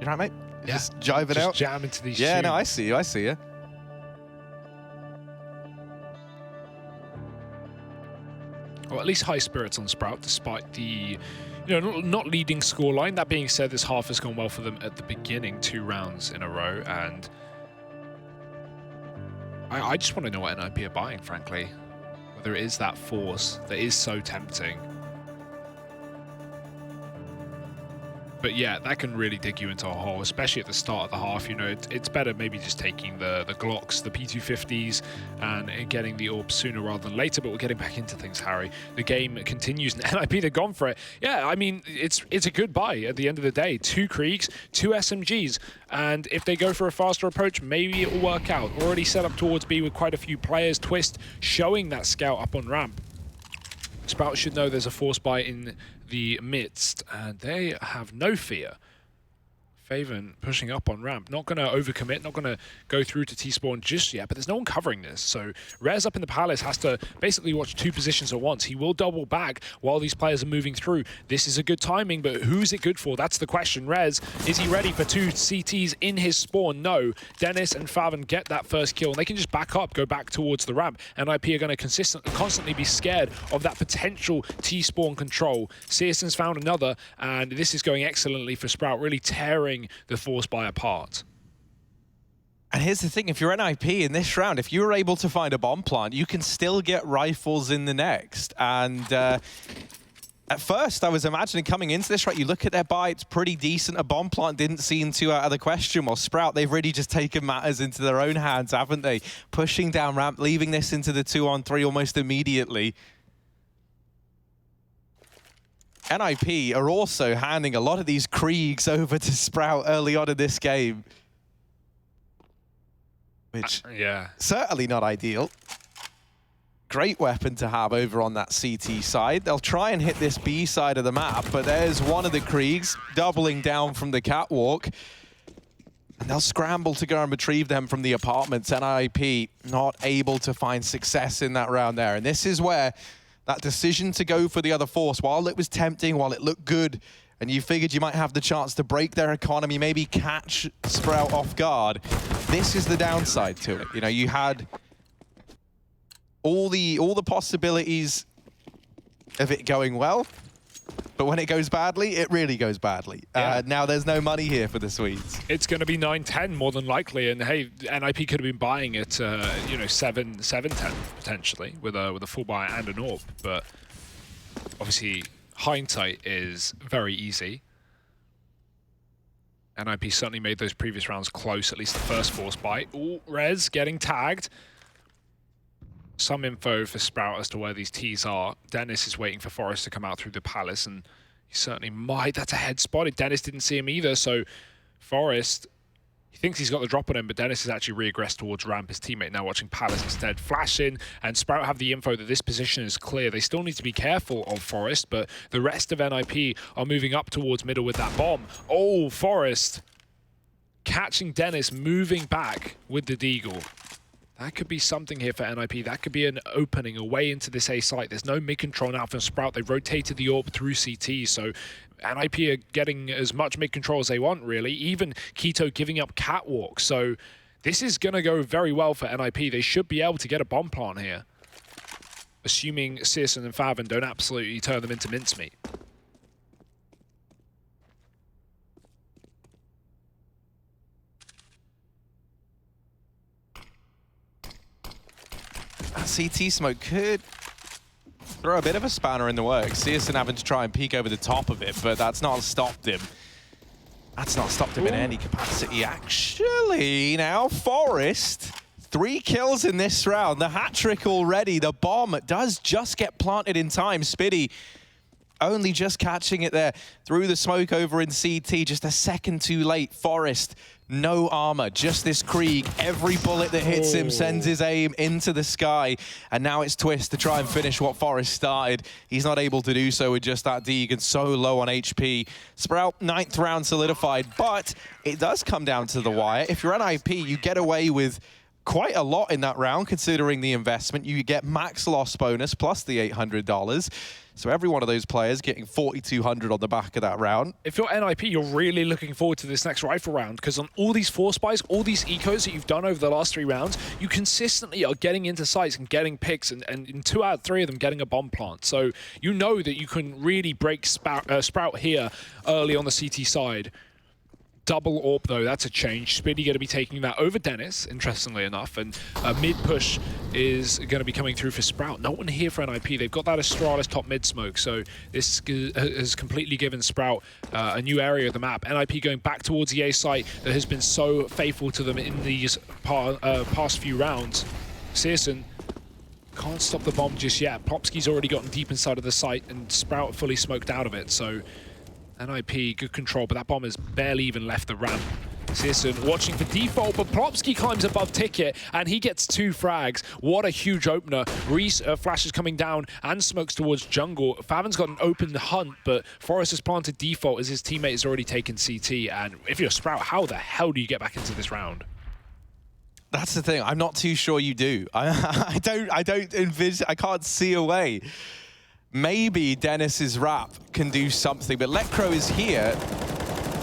You right, mate? Yeah. Just jiving out? Just jam into these Yeah, tunes. no, I see you, I see you. Well, at least high spirits on Sprout, despite the, not leading scoreline. That being said, this half has gone well for them at the beginning, 2 rounds in a row, and I just want to know what NIP are buying, frankly. Whether it is that force that is so tempting. But yeah, that can really dig you into a hole, especially at the start of the half. It's better maybe just taking the Glocks, the P250s, and getting the orb sooner rather than later. But we're getting back into things, Harry. The game continues, and NIP, they've gone for it. Yeah, I mean, it's a good buy at the end of the day. 2 Kriegs, 2 SMGs, and if they go for a faster approach, maybe it will work out. Already set up towards B with quite a few players. Twist showing that scout up on ramp. Sprout should know there's a force buy in the midst, and they have no fear. Faven pushing up on ramp, not going to overcommit, not going to go through to T-spawn just yet, but there's no one covering this. So Rez up in the palace has to basically watch 2 positions at once. He will double back while these players are moving through. This is a good timing, but who's it good for? That's the question. Rez, is he ready for 2 CTs in his spawn? No. Dennis and Faven get that first kill, and they can just back up, go back towards the ramp, and IP are going to constantly be scared of that potential T-spawn control. Searson's found another, and this is going excellently for Sprout, really tearing the force buy apart. And here's the thing, if you're NIP in this round, if you were able to find a bomb plant, you can still get rifles in the next. And at first, I was imagining coming into this, right, you look at their buy, it's pretty decent. A bomb plant didn't seem too out of the question. Well, Sprout, they've really just taken matters into their own hands, haven't they? Pushing down ramp, leaving this into the 2-on-3 almost immediately. NIP are also handing a lot of these Kriegs over to Sprout early on in this game. Which, certainly not ideal. Great weapon to have over on that CT side. They'll try and hit this B side of the map, but there's one of the Kriegs doubling down from the catwalk. And they'll scramble to go and retrieve them from the apartments. NIP not able to find success in that round there. And this is where that decision to go for the other force, while it was tempting, while it looked good, and you figured you might have the chance to break their economy, maybe catch Sprout off guard, this is the downside to it. You know, you had all the possibilities of it going well, but when it goes badly, it really goes badly. Yeah. Now there's no money here for the Swedes. It's going to be 9-10 more than likely, and hey, NIP could have been buying it, you know, 7-10 potentially with a full buy and an AWP, but obviously hindsight is very easy. NIP certainly made those previous rounds close, at least the first force buy. Ooh, Rez getting tagged. Some info for Sprout as to where these T's are. Dennis is waiting for Forrest to come out through the palace, and he certainly might. That's a head spotted. Dennis didn't see him either, so Forrest, he thinks he's got the drop on him, but Dennis has actually regressed towards ramp. His teammate now watching Palace instead. Flash in, and Sprout have the info that this position is clear. They still need to be careful of Forrest, but the rest of NIP are moving up towards middle with that bomb. Oh, Forrest catching Dennis, moving back with the deagle. That could be something here for NIP. That could be an opening away into this A site. There's no mid-control now from Sprout. They rotated the AWP through CT, so NIP are getting as much mid-control as they want, really. Even Keto giving up catwalk. So this is going to go very well for NIP. They should be able to get a bomb plant here, assuming Searson and Favin don't absolutely turn them into mincemeat. CT smoke could throw a bit of a spanner in the works. Searson having to try and peek over the top of it, but that's not stopped him. That's not stopped him in any capacity. Actually, now Forrest, 3 kills in this round. The hat trick already. The bomb does just get planted in time. Spiddy only just catching it there through the smoke over in CT, just a second too late. Forrest, no armor, just this Krieg. Every bullet that hits him sends his aim into the sky. And now it's Twist to try and finish what Forrest started. He's not able to do so with just that Deeg and so low on HP. Sprout, 9th round solidified, but it does come down to the wire. If you're NIP, you get away with quite a lot in that round, considering the investment. You get max loss bonus plus the $800. So every one of those players getting 4,200 on the back of that round. If you're NIP, you're really looking forward to this next rifle round, because on all these force buys, all these ecos that you've done over the last 3 rounds, you consistently are getting into sites and getting picks, and in 2 out of 3 of them getting a bomb plant. So you know that you can really break Sprout here early on the CT side. Double AWP though, that's a change. Spiddy going to be taking that over Dennis, interestingly enough, and mid-push is going to be coming through for Sprout. No one here for NIP. They've got that Astralis top mid-smoke, so this has completely given Sprout a new area of the map. NIP going back towards the A site that has been so faithful to them in these past few rounds. Searson can't stop the bomb just yet. Popsky's already gotten deep inside of the site, and Sprout fully smoked out of it, so NIP, good control, but that bomb has barely even left the ramp. Searson watching for default, but Plopsky climbs above Ticket, and he gets 2 frags. What a huge opener. Reese flashes coming down and smokes towards jungle. Favin's got an open hunt, but Forrest has planted default as his teammate has already taken CT. And if you're Sprout, how the hell do you get back into this round? That's the thing. I'm not too sure you do. I don't envision. I can't see a way. Maybe Dennis's rap can do something, but Lecro is here,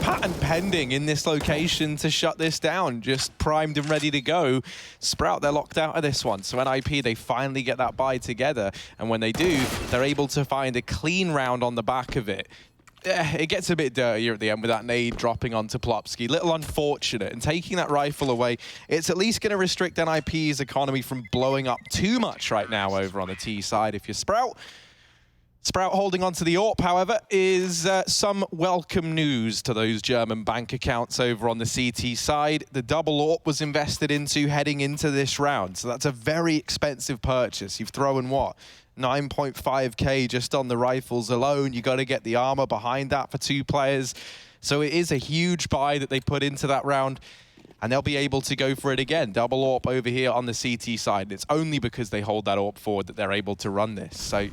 patent pending in this location to shut this down, just primed and ready to go. Sprout, they're locked out of this one. So NIP, they finally get that buy together, and when they do, they're able to find a clean round on the back of it. it gets a bit dirtier at the end with that nade dropping onto Plopsky. Little unfortunate, and taking that rifle away, it's at least going to restrict NIP's economy from blowing up too much right now over on the T side if you're Sprout. Sprout holding on to the AWP, however, is some welcome news to those German bank accounts over on the CT side. The double AWP was invested into heading into this round, so that's a very expensive purchase. You've thrown, what, 9.5k just on the rifles alone. You got to get the armor behind that for 2 players. So it is a huge buy that they put into that round, and they'll be able to go for it again. Double AWP over here on the CT side. It's only because they hold that AWP forward that they're able to run this. So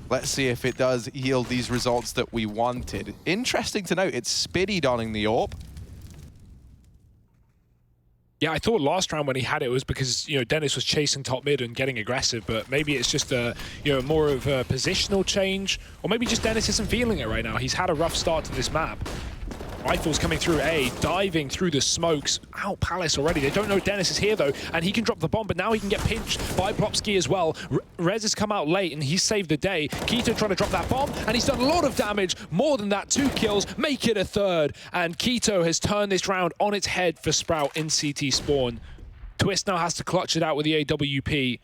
let's see if it does yield these results that we wanted. Interesting to note, it's Spiddy donning the AWP. Yeah, I thought last round when he had it was because, you know, Dennis was chasing top mid and getting aggressive, but maybe it's just a, you know, more of a positional change, or maybe just Dennis isn't feeling it right now. He's had a rough start to this map. Rifles coming through A, diving through the smokes. Out Palace already. They don't know Dennis is here, though, and he can drop the bomb, but now he can get pinched by Plopsky as well. Rez has come out late, and he's saved the day. Keto trying to drop that bomb, and he's done a lot of damage. More than that, 2 kills, make it a 3rd. And Keto has turned this round on its head for Sprout in CT spawn. Twist now has to clutch it out with the AWP.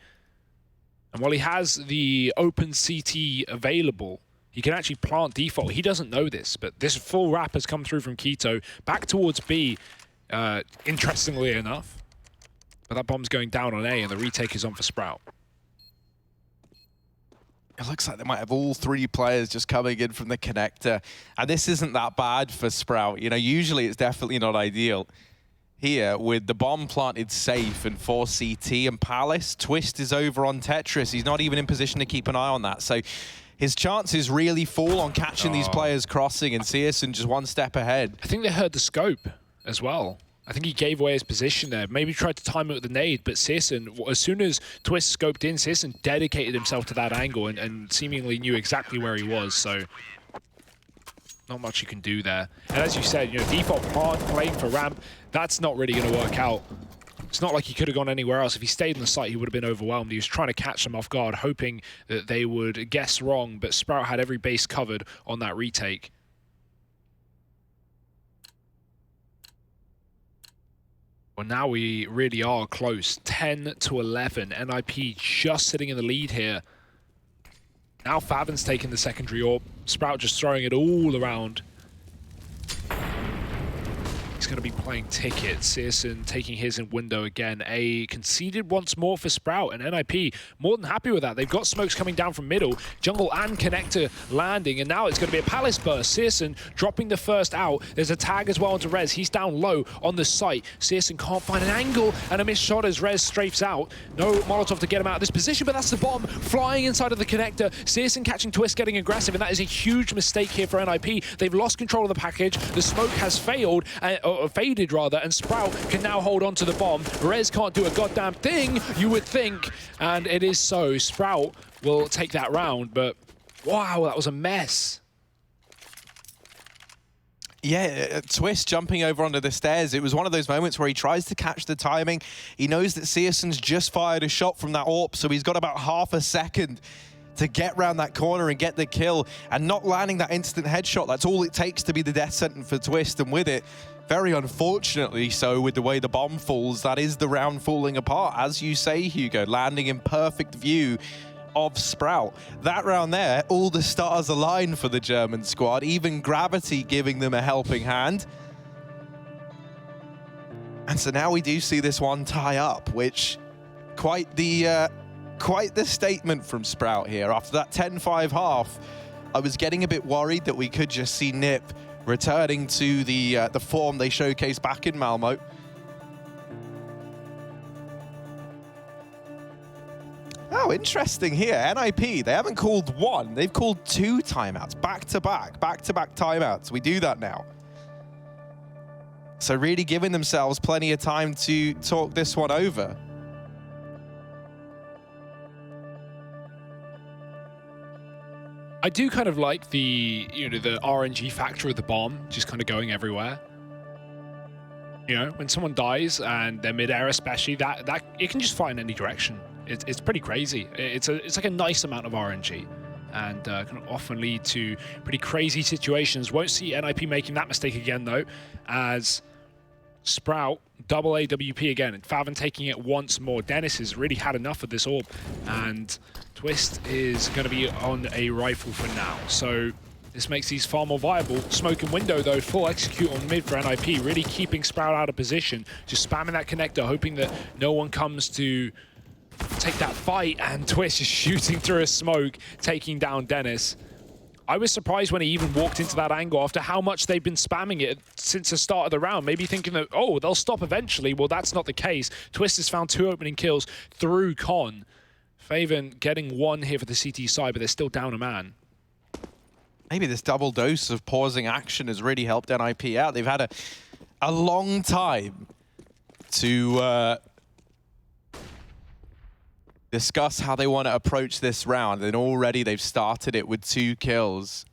And while he has the open CT available, he can actually plant default. He doesn't know this, but this full wrap has come through from Keto. Back towards B, interestingly enough. But that bomb's going down on A, and the retake is on for Sprout. It looks like they might have all 3 players just coming in from the connector. And this isn't that bad for Sprout. You know, usually it's definitely not ideal. Here, with the bomb planted safe and for CT and Palace, Twist is over on Tetris. He's not even in position to keep an eye on that. So his chances really fall on catching these players crossing, and Searson just 1 step ahead. I think they heard the scope as well. I think he gave away his position there. Maybe tried to time it with the nade, but Searson, as soon as Twist scoped in, Searson dedicated himself to that angle and seemingly knew exactly where he was, so not much you can do there. And as you said, you know, default plant, playing for ramp, that's not really going to work out. It's not like he could have gone anywhere else. If he stayed in the site, he would have been overwhelmed. He was trying to catch them off guard, hoping that they would guess wrong, but Sprout had every base covered on that retake. Well, now we really are close. 10 to 11. NIP just sitting in the lead here. Now Favin's taking the secondary AWP. Sprout just throwing it all around. He's going to be playing tickets. Searson taking his in window again. A conceded once more for Sprout, and NIP more than happy with that. They've got smokes coming down from middle, jungle and connector landing, and now it's going to be a Palace burst. Searson dropping the first out. There's a tag as well onto Rez. He's down low on the site. Searson can't find an angle, and a missed shot as Rez strafes out. No Molotov to get him out of this position, but that's the bomb flying inside of the connector. Searson catching Twist, getting aggressive, and that is a huge mistake here for NIP. They've lost control of the package. The smoke has failed, faded rather, and Sprout can now hold on to the bomb. Rez can't do a goddamn thing, you would think, and it is so. Sprout will take that round, but wow, that was a mess. Yeah, Twist jumping over onto the stairs. It was one of those moments where he tries to catch the timing. He knows that Searson's just fired a shot from that AWP, so he's got about half a second to get round that corner and get the kill, and not landing that instant headshot. That's all it takes to be the death sentence for Twist, and with it, very unfortunately so, with the way the bomb falls, that is the round falling apart. As you say, Hugo, landing in perfect view of Sprout. That round there, all the stars align for the German squad, even gravity giving them a helping hand. And so now we do see this one tie up, which quite the statement from Sprout here. After that 10-5 half, I was getting a bit worried that we could just see NIP returning to the form they showcased back in Malmo. Oh, interesting here. NIP, they haven't called 1, they've called 2 timeouts, back-to-back timeouts. We do that now. So really giving themselves plenty of time to talk this one over. I do kind of like the, you know, the RNG factor of the bomb just kind of going everywhere. You know, when someone dies and they're mid-air especially, that it can just fly in any direction. It's pretty crazy. It's like a nice amount of RNG. and can often lead to pretty crazy situations. Won't see NIP making that mistake again, though, as Sprout, double AWP again, and Faven taking it once more. Dennis has really had enough of this orb, and Twist is going to be on a rifle for now. So this makes these far more viable. Smoke and window, though, full execute on mid for NIP, really keeping Sprout out of position, just spamming that connector, hoping that no one comes to take that fight, and Twist is shooting through a smoke, taking down Dennis. I was surprised when he even walked into that angle after how much they've been spamming it since the start of the round. Maybe thinking that, oh, they'll stop eventually. Well, that's not the case. Twist has found 2 opening kills through Con. Faven getting 1 here for the CT side, but they're still down a man. Maybe this double dose of pausing action has really helped NIP out. They've had a long time to discuss how they want to approach this round, and already they've started it with 2 kills.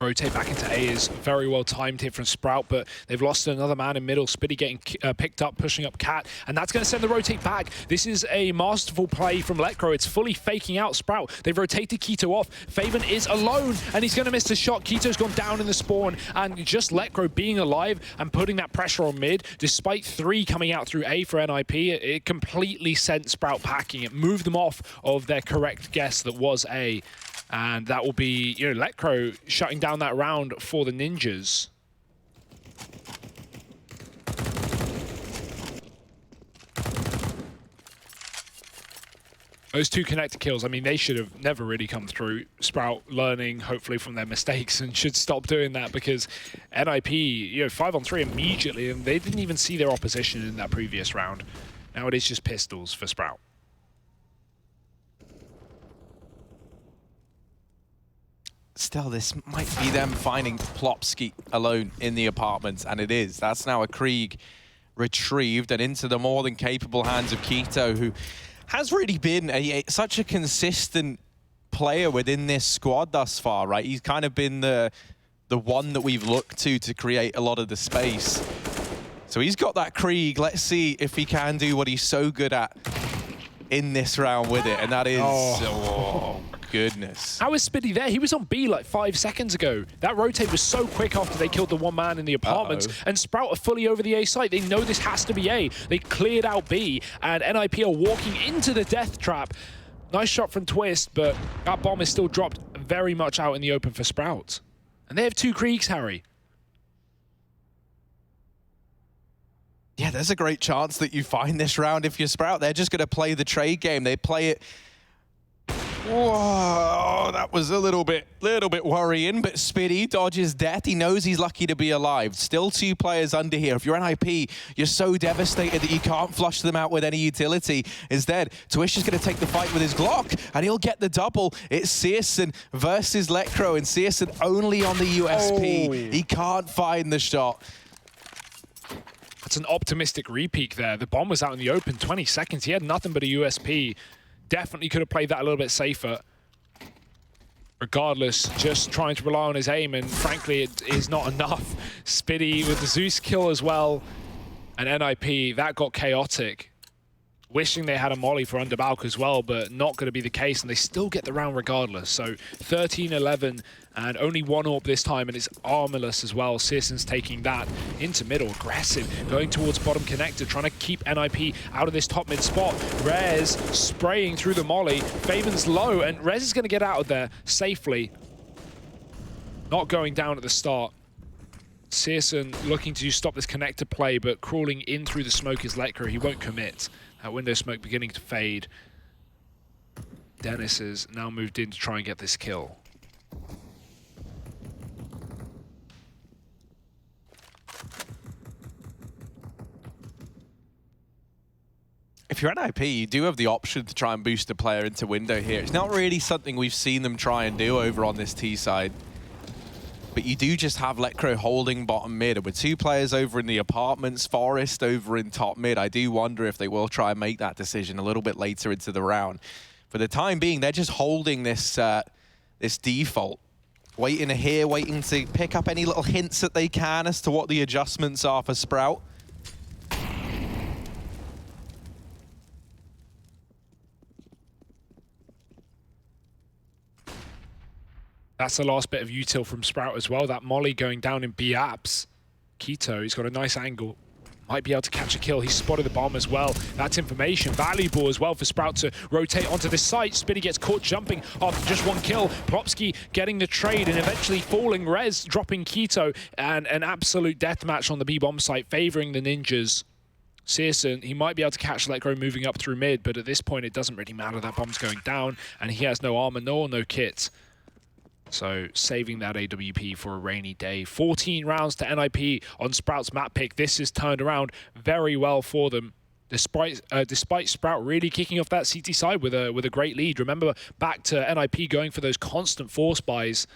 Rotate back into A is very well timed here from Sprout, but they've lost another man in middle. Spitty getting picked up, pushing up Cat, and that's going to send the rotate back. This is a masterful play from Letcro. It's fully faking out Sprout. They've rotated Keto off. Faven is alone, and he's going to miss the shot. Keto's gone down in the spawn, and just Letcro being alive and putting that pressure on mid, despite 3 coming out through A for NIP, it completely sent Sprout packing. It moved them off of their correct guess that was A. And that will be, you know, Letcro shutting down that round for the Ninjas. Those 2 connector kills, I mean, they should have never really come through. Sprout learning, hopefully, from their mistakes and should stop doing that, because NIP, you know, 5-on-3 immediately, and they didn't even see their opposition in that previous round. Now it is just pistols for Sprout. Still, this might be them finding Plopsky alone in the apartments, and it is. That's now a Krieg retrieved and into the more than capable hands of Keto, who has really been such a consistent player within this squad thus far, right? He's kind of been the one that we've looked to create a lot of the space. So he's got that Krieg. Let's see if he can do what he's so good at in this round with it, and that is... Oh, goodness. How is Spitty there? He was on B like 5 seconds ago. That rotate was so quick after they killed the 1 man in the apartments, and Sprout are fully over the A site. They know this has to be A. They cleared out B, and NIP are walking into the death trap. Nice shot from Twist, but that bomb is still dropped very much out in the open for Sprout. And they have 2 Kriegs, Harry. Yeah, there's a great chance that you find this round if you're Sprout. They're just going to play the trade game. They play it... Whoa, that was a little bit worrying, but Spitty dodges death. He knows he's lucky to be alive. Still 2 players under here. If you're NIP, you're so devastated that you can't flush them out with any utility. Instead, Twish is going to take the fight with his Glock, and he'll get the double. It's Searson versus Letcro, and Searson only on the USP. Oh. He can't find the shot. That's an optimistic repeat there. The bomb was out in the open, 20 seconds. He had nothing but a USP. Definitely could have played that a little bit safer. Regardless, just trying to rely on his aim, and frankly, it is not enough. Spitty with the Zeus kill as well. And NIP, that got chaotic. Wishing they had a molly for Underbalk as well, but not going to be the case, and they still get the round regardless. So 13-11, and only 1 AWP this time, and it's armorless as well. Searson's taking that into middle, aggressive, going towards bottom connector, trying to keep NIP out of this top mid spot. Rez spraying through the molly. Faven's low, and Rez is going to get out of there safely. Not going down at the start. Searson looking to stop this connector play, but crawling in through the smoke is Letcro. He won't commit. That window smoke beginning to fade. Dennis has now moved in to try and get this kill. If you're NIP, you do have the option to try and boost a player into window here. It's not really something we've seen them try and do over on this T side. But you do just have Letcro holding bottom mid. And with 2 players over in the apartments, Forest over in top mid, I do wonder if they will try and make that decision a little bit later into the round. For the time being, they're just holding this this default. Waiting here, waiting to pick up any little hints that they can as to what the adjustments are for Sprout. That's the last bit of util from Sprout as well. That molly going down in B-Apps. Keto, he's got a nice angle. Might be able to catch a kill. He's spotted the bomb as well. That's information valuable as well for Sprout to rotate onto this site. Spinny gets caught jumping after just one kill. Plopsky getting the trade and eventually falling. Rez dropping Keto, and an absolute deathmatch on the B-bomb site, favoring the ninjas. Searson, he might be able to catch Let Go moving up through mid, but at this point it doesn't really matter. That bomb's going down and he has no armor nor no kit. So saving that AWP for a rainy day. 14 rounds to NIP on Sprout's map pick. This has turned around very well for them. Despite Sprout really kicking off that CT side with a great lead. Remember back to NIP going for those constant force buys.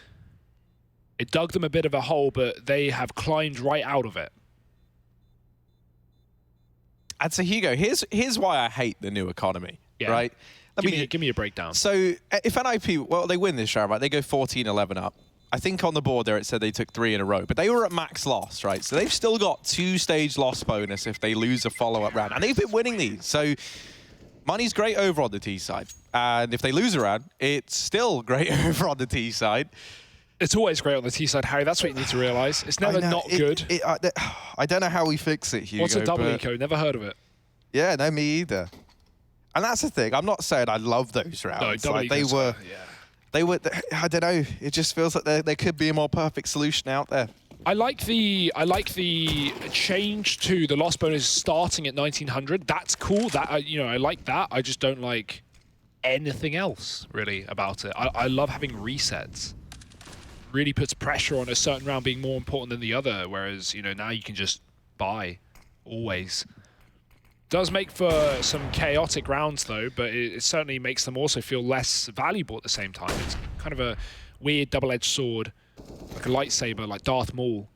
It dug them a bit of a hole, but they have climbed right out of it. And so Hugo, here's why I hate the new economy, right? Give me a breakdown. So if NIP, well, they win this round, right? They go 14-11 up. I think on the board there it said they took 3 in a row, but they were at max loss, right? So they've still got 2-stage loss bonus if they lose a follow-up round. And they've been winning these. So money's great over on the T side. And if they lose a round, it's still great over on the T side. It's always great on the T side, Harry. That's what you need to realize. It's never not good. I don't know how we fix it, Hugo. What's a double eco? Never heard of it. Yeah, no, me either. And that's the thing. I'm not saying I love those rounds. No, like they were. I don't know. It just feels like there could be a more perfect solution out there. I like the change to the loss bonus starting at 1900. That's cool. That I like that. I just don't like anything else really about it. I love having resets. Really puts pressure on a certain round being more important than the other. Whereas now you can just buy always. Does make for some chaotic rounds though, but it certainly makes them also feel less valuable at the same time. It's kind of a weird double-edged sword, like a lightsaber, like Darth Maul.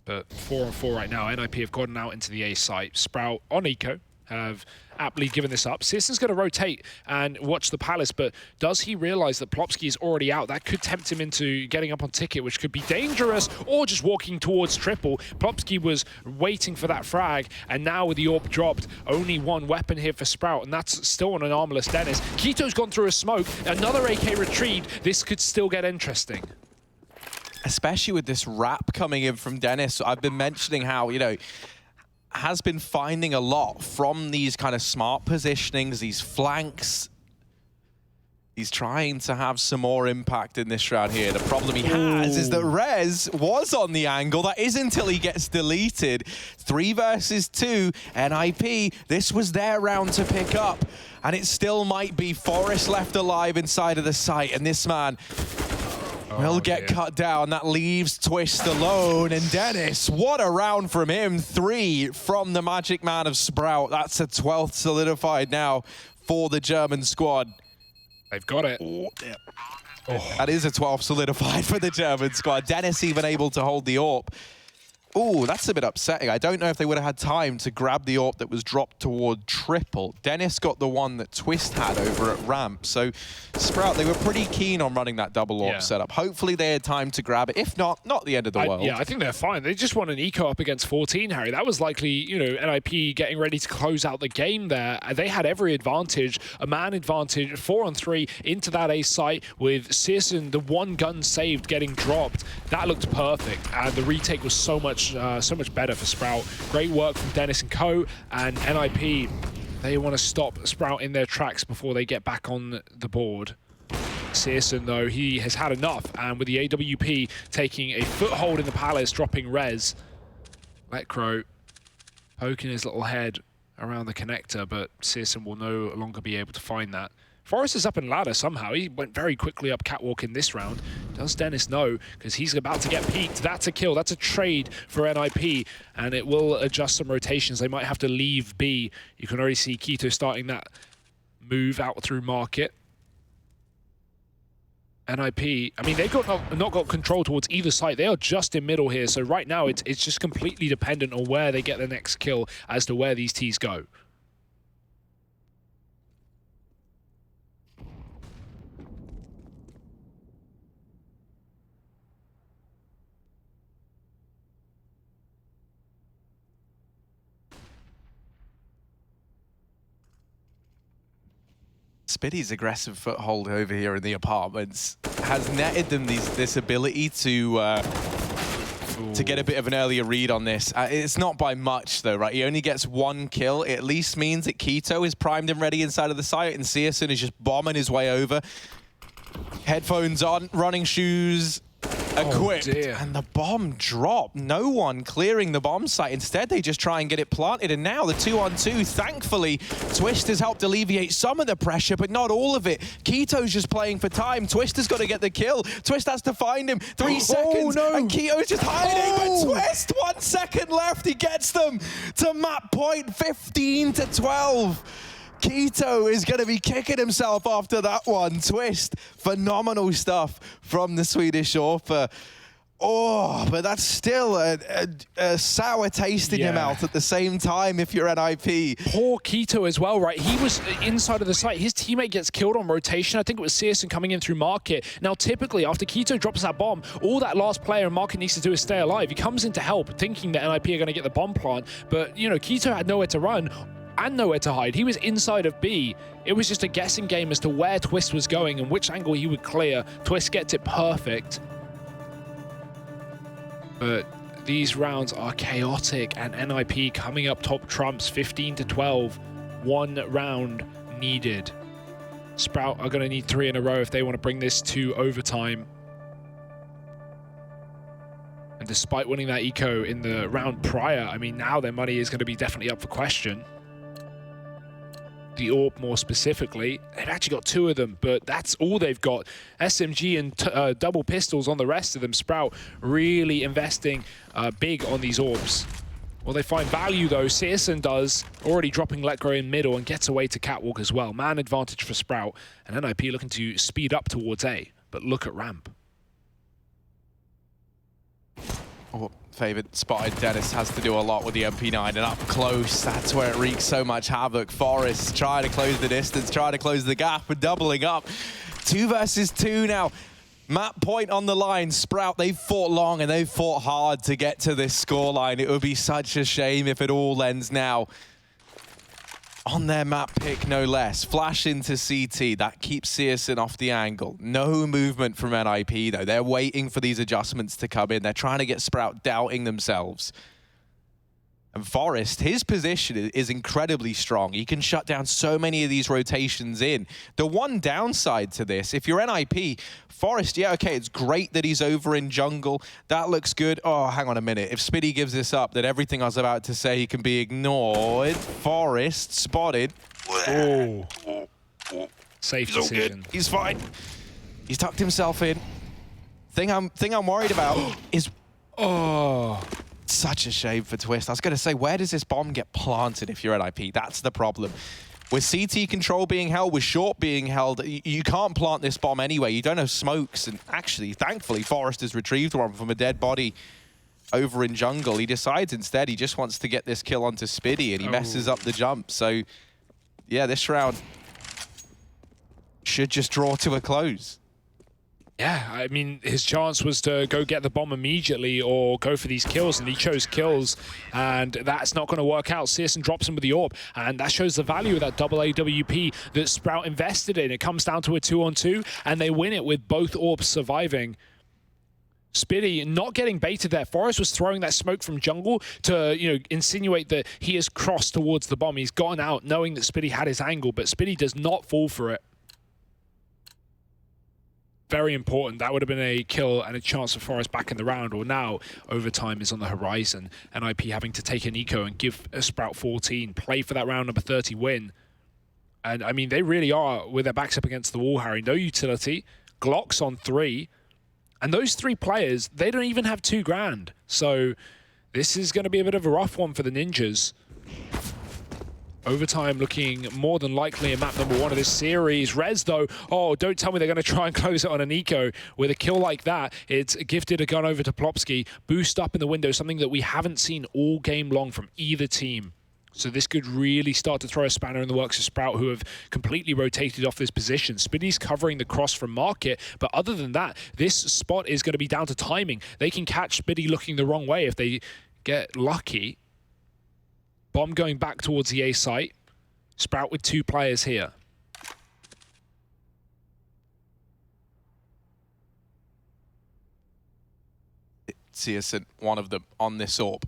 But 4-on-4 right now. NIP have gotten out into the A site. Sprout on eco have aptly given this up. Searson's going to rotate and watch the Palace, but does he realize that Plopsky is already out? That could tempt him into getting up on ticket, which could be dangerous, or just walking towards triple. Plopsky was waiting for that frag, and now with the AWP dropped, only one weapon here for Sprout, and that's still on an armorless Dennis. Keto's gone through a smoke, another AK retrieved. This could still get interesting. Especially with this wrap coming in from Dennis. I've been mentioning how, has been finding a lot from these kind of smart positionings, these flanks. He's trying to have some more impact in this round here. The problem he has is that Rez was on the angle. That is until he gets deleted. 3 versus 2, NIP. This was their round to pick up. And it still might be Forrest left alive inside of the site. And this man will get cut down. That leaves Twist alone. And Dennis, what a round from him. 3 from the magic man of Sprout. That's a 12th solidified now for the German squad. They've got it. That is a 12th solidified for the German squad. Dennis even able to hold the AWP. Ooh, that's a bit upsetting. I don't know if they would have had time to grab the AWP that was dropped toward triple. Dennis got the one that Twist had over at ramp. So Sprout, they were pretty keen on running that double AWP setup. Hopefully they had time to grab it. If not the end of the world. Yeah, I think they're fine. They just want an eco up against 14, Harry. That was likely, NIP getting ready to close out the game there. They had every advantage, a man advantage, 4-on-3 into that A site with Searson, the one gun saved, getting dropped. That looked perfect, and the retake was so much better for Sprout. Great work from Dennis and co, and NIP, they want to stop Sprout in their tracks before they get back on the board. Searson, though, he has had enough, and with the AWP taking a foothold in the Palace, dropping Rez. Letcrow poking his little head around the connector, but Searson will no longer be able to find that. Forrest is up in ladder somehow. He went very quickly up catwalk in this round. Does Dennis know? Because he's about to get peeked. That's a kill. That's a trade for NIP. And it will adjust some rotations. They might have to leave B. You can already see Keto starting that move out through market. NIP, I mean, they've not got control towards either side. They are just in middle here. So right now, it's just completely dependent on where they get the next kill as to where these Ts go. Spiddy's aggressive foothold over here in the apartments has netted them this ability to get a bit of an earlier read on this. It's not by much though, right? He only gets 1 kill. It at least means that Keto is primed and ready inside of the site, and Searson is just bombing his way over. Headphones on, running shoes equipped, and the bomb dropped. No one clearing the bomb site. Instead, they just try and get it planted, and now the 2-on-2, thankfully, Twist has helped alleviate some of the pressure, but not all of it. Keto's just playing for time. Twist has got to get the kill. Twist has to find him. 3 seconds, and Keto's just hiding, but Twist, 1 second left. He gets them to map point, 15-12. Keto is going to be kicking himself after that one. Twist, phenomenal stuff from the Swedish AWPer. Oh, but that's still a sour taste in your mouth at the same time if you're NIP. Poor Keto as well, right? He was inside of the site. His teammate gets killed on rotation. I think it was Searson coming in through Market. Now, typically, after Keto drops that bomb, all that last player in Market needs to do is stay alive. He comes in to help, thinking that NIP are going to get the bomb plant. But, you know, Keto had nowhere to run and nowhere to hide. He was inside of B. It was just a guessing game as to where Twist was going and which angle he would clear. Twist gets it perfect. But these rounds are chaotic, and NIP coming up top trumps 15-12. 1 round needed. Sprout are going to need 3 in a row if they want to bring this to overtime. And despite winning that eco in the round prior, I mean, now their money is going to be definitely up for question. The AWP more specifically, they've actually got 2 of them, but that's all they've got. SMG and double pistols on the rest of them. Sprout really investing big on these AWPs. Well, they find value though. Searson does, already dropping Letgo in middle and gets away to Catwalk as well. Man advantage for Sprout, and NIP looking to speed up towards A, but look at ramp. Oh, Favored spotted. Dennis has to do a lot with the MP9, and up close, that's where it wreaks so much havoc. Forest trying to close the distance, trying to close the gap, and doubling up. 2 versus 2 now. Map point on the line. Sprout, they've fought long and they've fought hard to get to this scoreline. It would be such a shame if it all ends now on their map pick, no less. Flash into CT. That keeps Searson off the angle. No movement from NIP, though. They're waiting for these adjustments to come in. They're trying to get Sprout doubting themselves. And Forest, his position is incredibly strong. He can shut down so many of these rotations in. The one downside to this, if you're NIP, Forest, yeah, okay, it's great that he's over in jungle. That looks good. Oh, hang on a minute. If Spiddy gives this up, then everything I was about to say can be ignored. Forest spotted. Oh. Safe decision. Good. He's fine. He's tucked himself in. Thing I'm worried about is... Oh... Such a shame for Twist. I was going to say, where does this bomb get planted if you're NIP? That's the problem. With CT control being held, with short being held, you can't plant this bomb anyway. You don't have smokes. And actually, thankfully, Forrest has retrieved one from a dead body over in jungle. He decides instead he just wants to get this kill onto Spiddy, and he messes up the jump. So, yeah, this round should just draw to a close. Yeah, I mean, his chance was to go get the bomb immediately or go for these kills, and he chose kills, and that's not going to work out. Searson drops him with the AWP, and that shows the value of that double AWP that Sprout invested in. It comes down to a 2-on-2, and they win it with both AWPs surviving. Spiddy not getting baited there. Forrest was throwing that smoke from jungle to, you know, insinuate that he has crossed towards the bomb. He's gone out knowing that Spiddy had his angle, but Spiddy does not fall for it. Very important. That would have been a kill and a chance for Forest back in the round. Or now overtime is on the horizon. NIP having to take an eco and give a Sprout 14, play for that round number 30 win. And I mean, they really are with their backs up against the wall, Harry. No utility, Glocks on 3, and those 3 players, they don't even have 2 grand. So this is going to be a bit of a rough one for the Ninjas. Overtime looking more than likely in map number 1 of this series. Rez, though, oh, don't tell me they're going to try and close it on an eco. With a kill like that, it's gifted a gun over to Plopsky. Boost up in the window, something that we haven't seen all game long from either team. So this could really start to throw a spanner in the works of Sprout, who have completely rotated off this position. Spiddy's covering the cross from Market, but other than that, this spot is going to be down to timing. They can catch Spiddy looking the wrong way if they get lucky. Bomb going back towards the A site. Sprout with 2 players here. Searson, one of them on this AWP,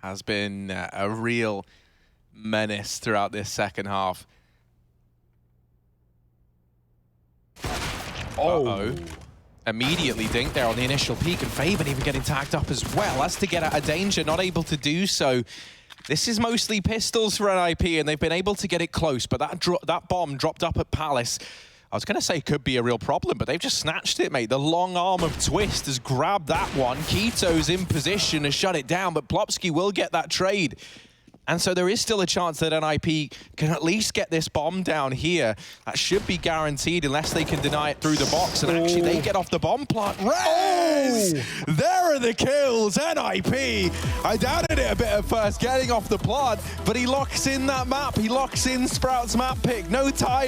has been a real menace throughout this second half. Uh-oh. Immediately Dink there on the initial peak, and Fabian even getting tagged up as well. That's to get out of danger, not able to do so. This is mostly pistols for NIP, and they've been able to get it close, but that bomb dropped up at Palace. I was going to say could be a real problem, but they've just snatched it, mate. The long arm of Twist has grabbed that one. Keto's in position to shut it down, but Plopsky will get that trade. And so there is still a chance that NIP can at least get this bomb down here. That should be guaranteed unless they can deny it through the box. And actually, they get off the bomb plant. Rez! There are the kills. NIP. I doubted it a bit at first, getting off the plant, but he locks in that map. He locks in Sprout's map pick. No time.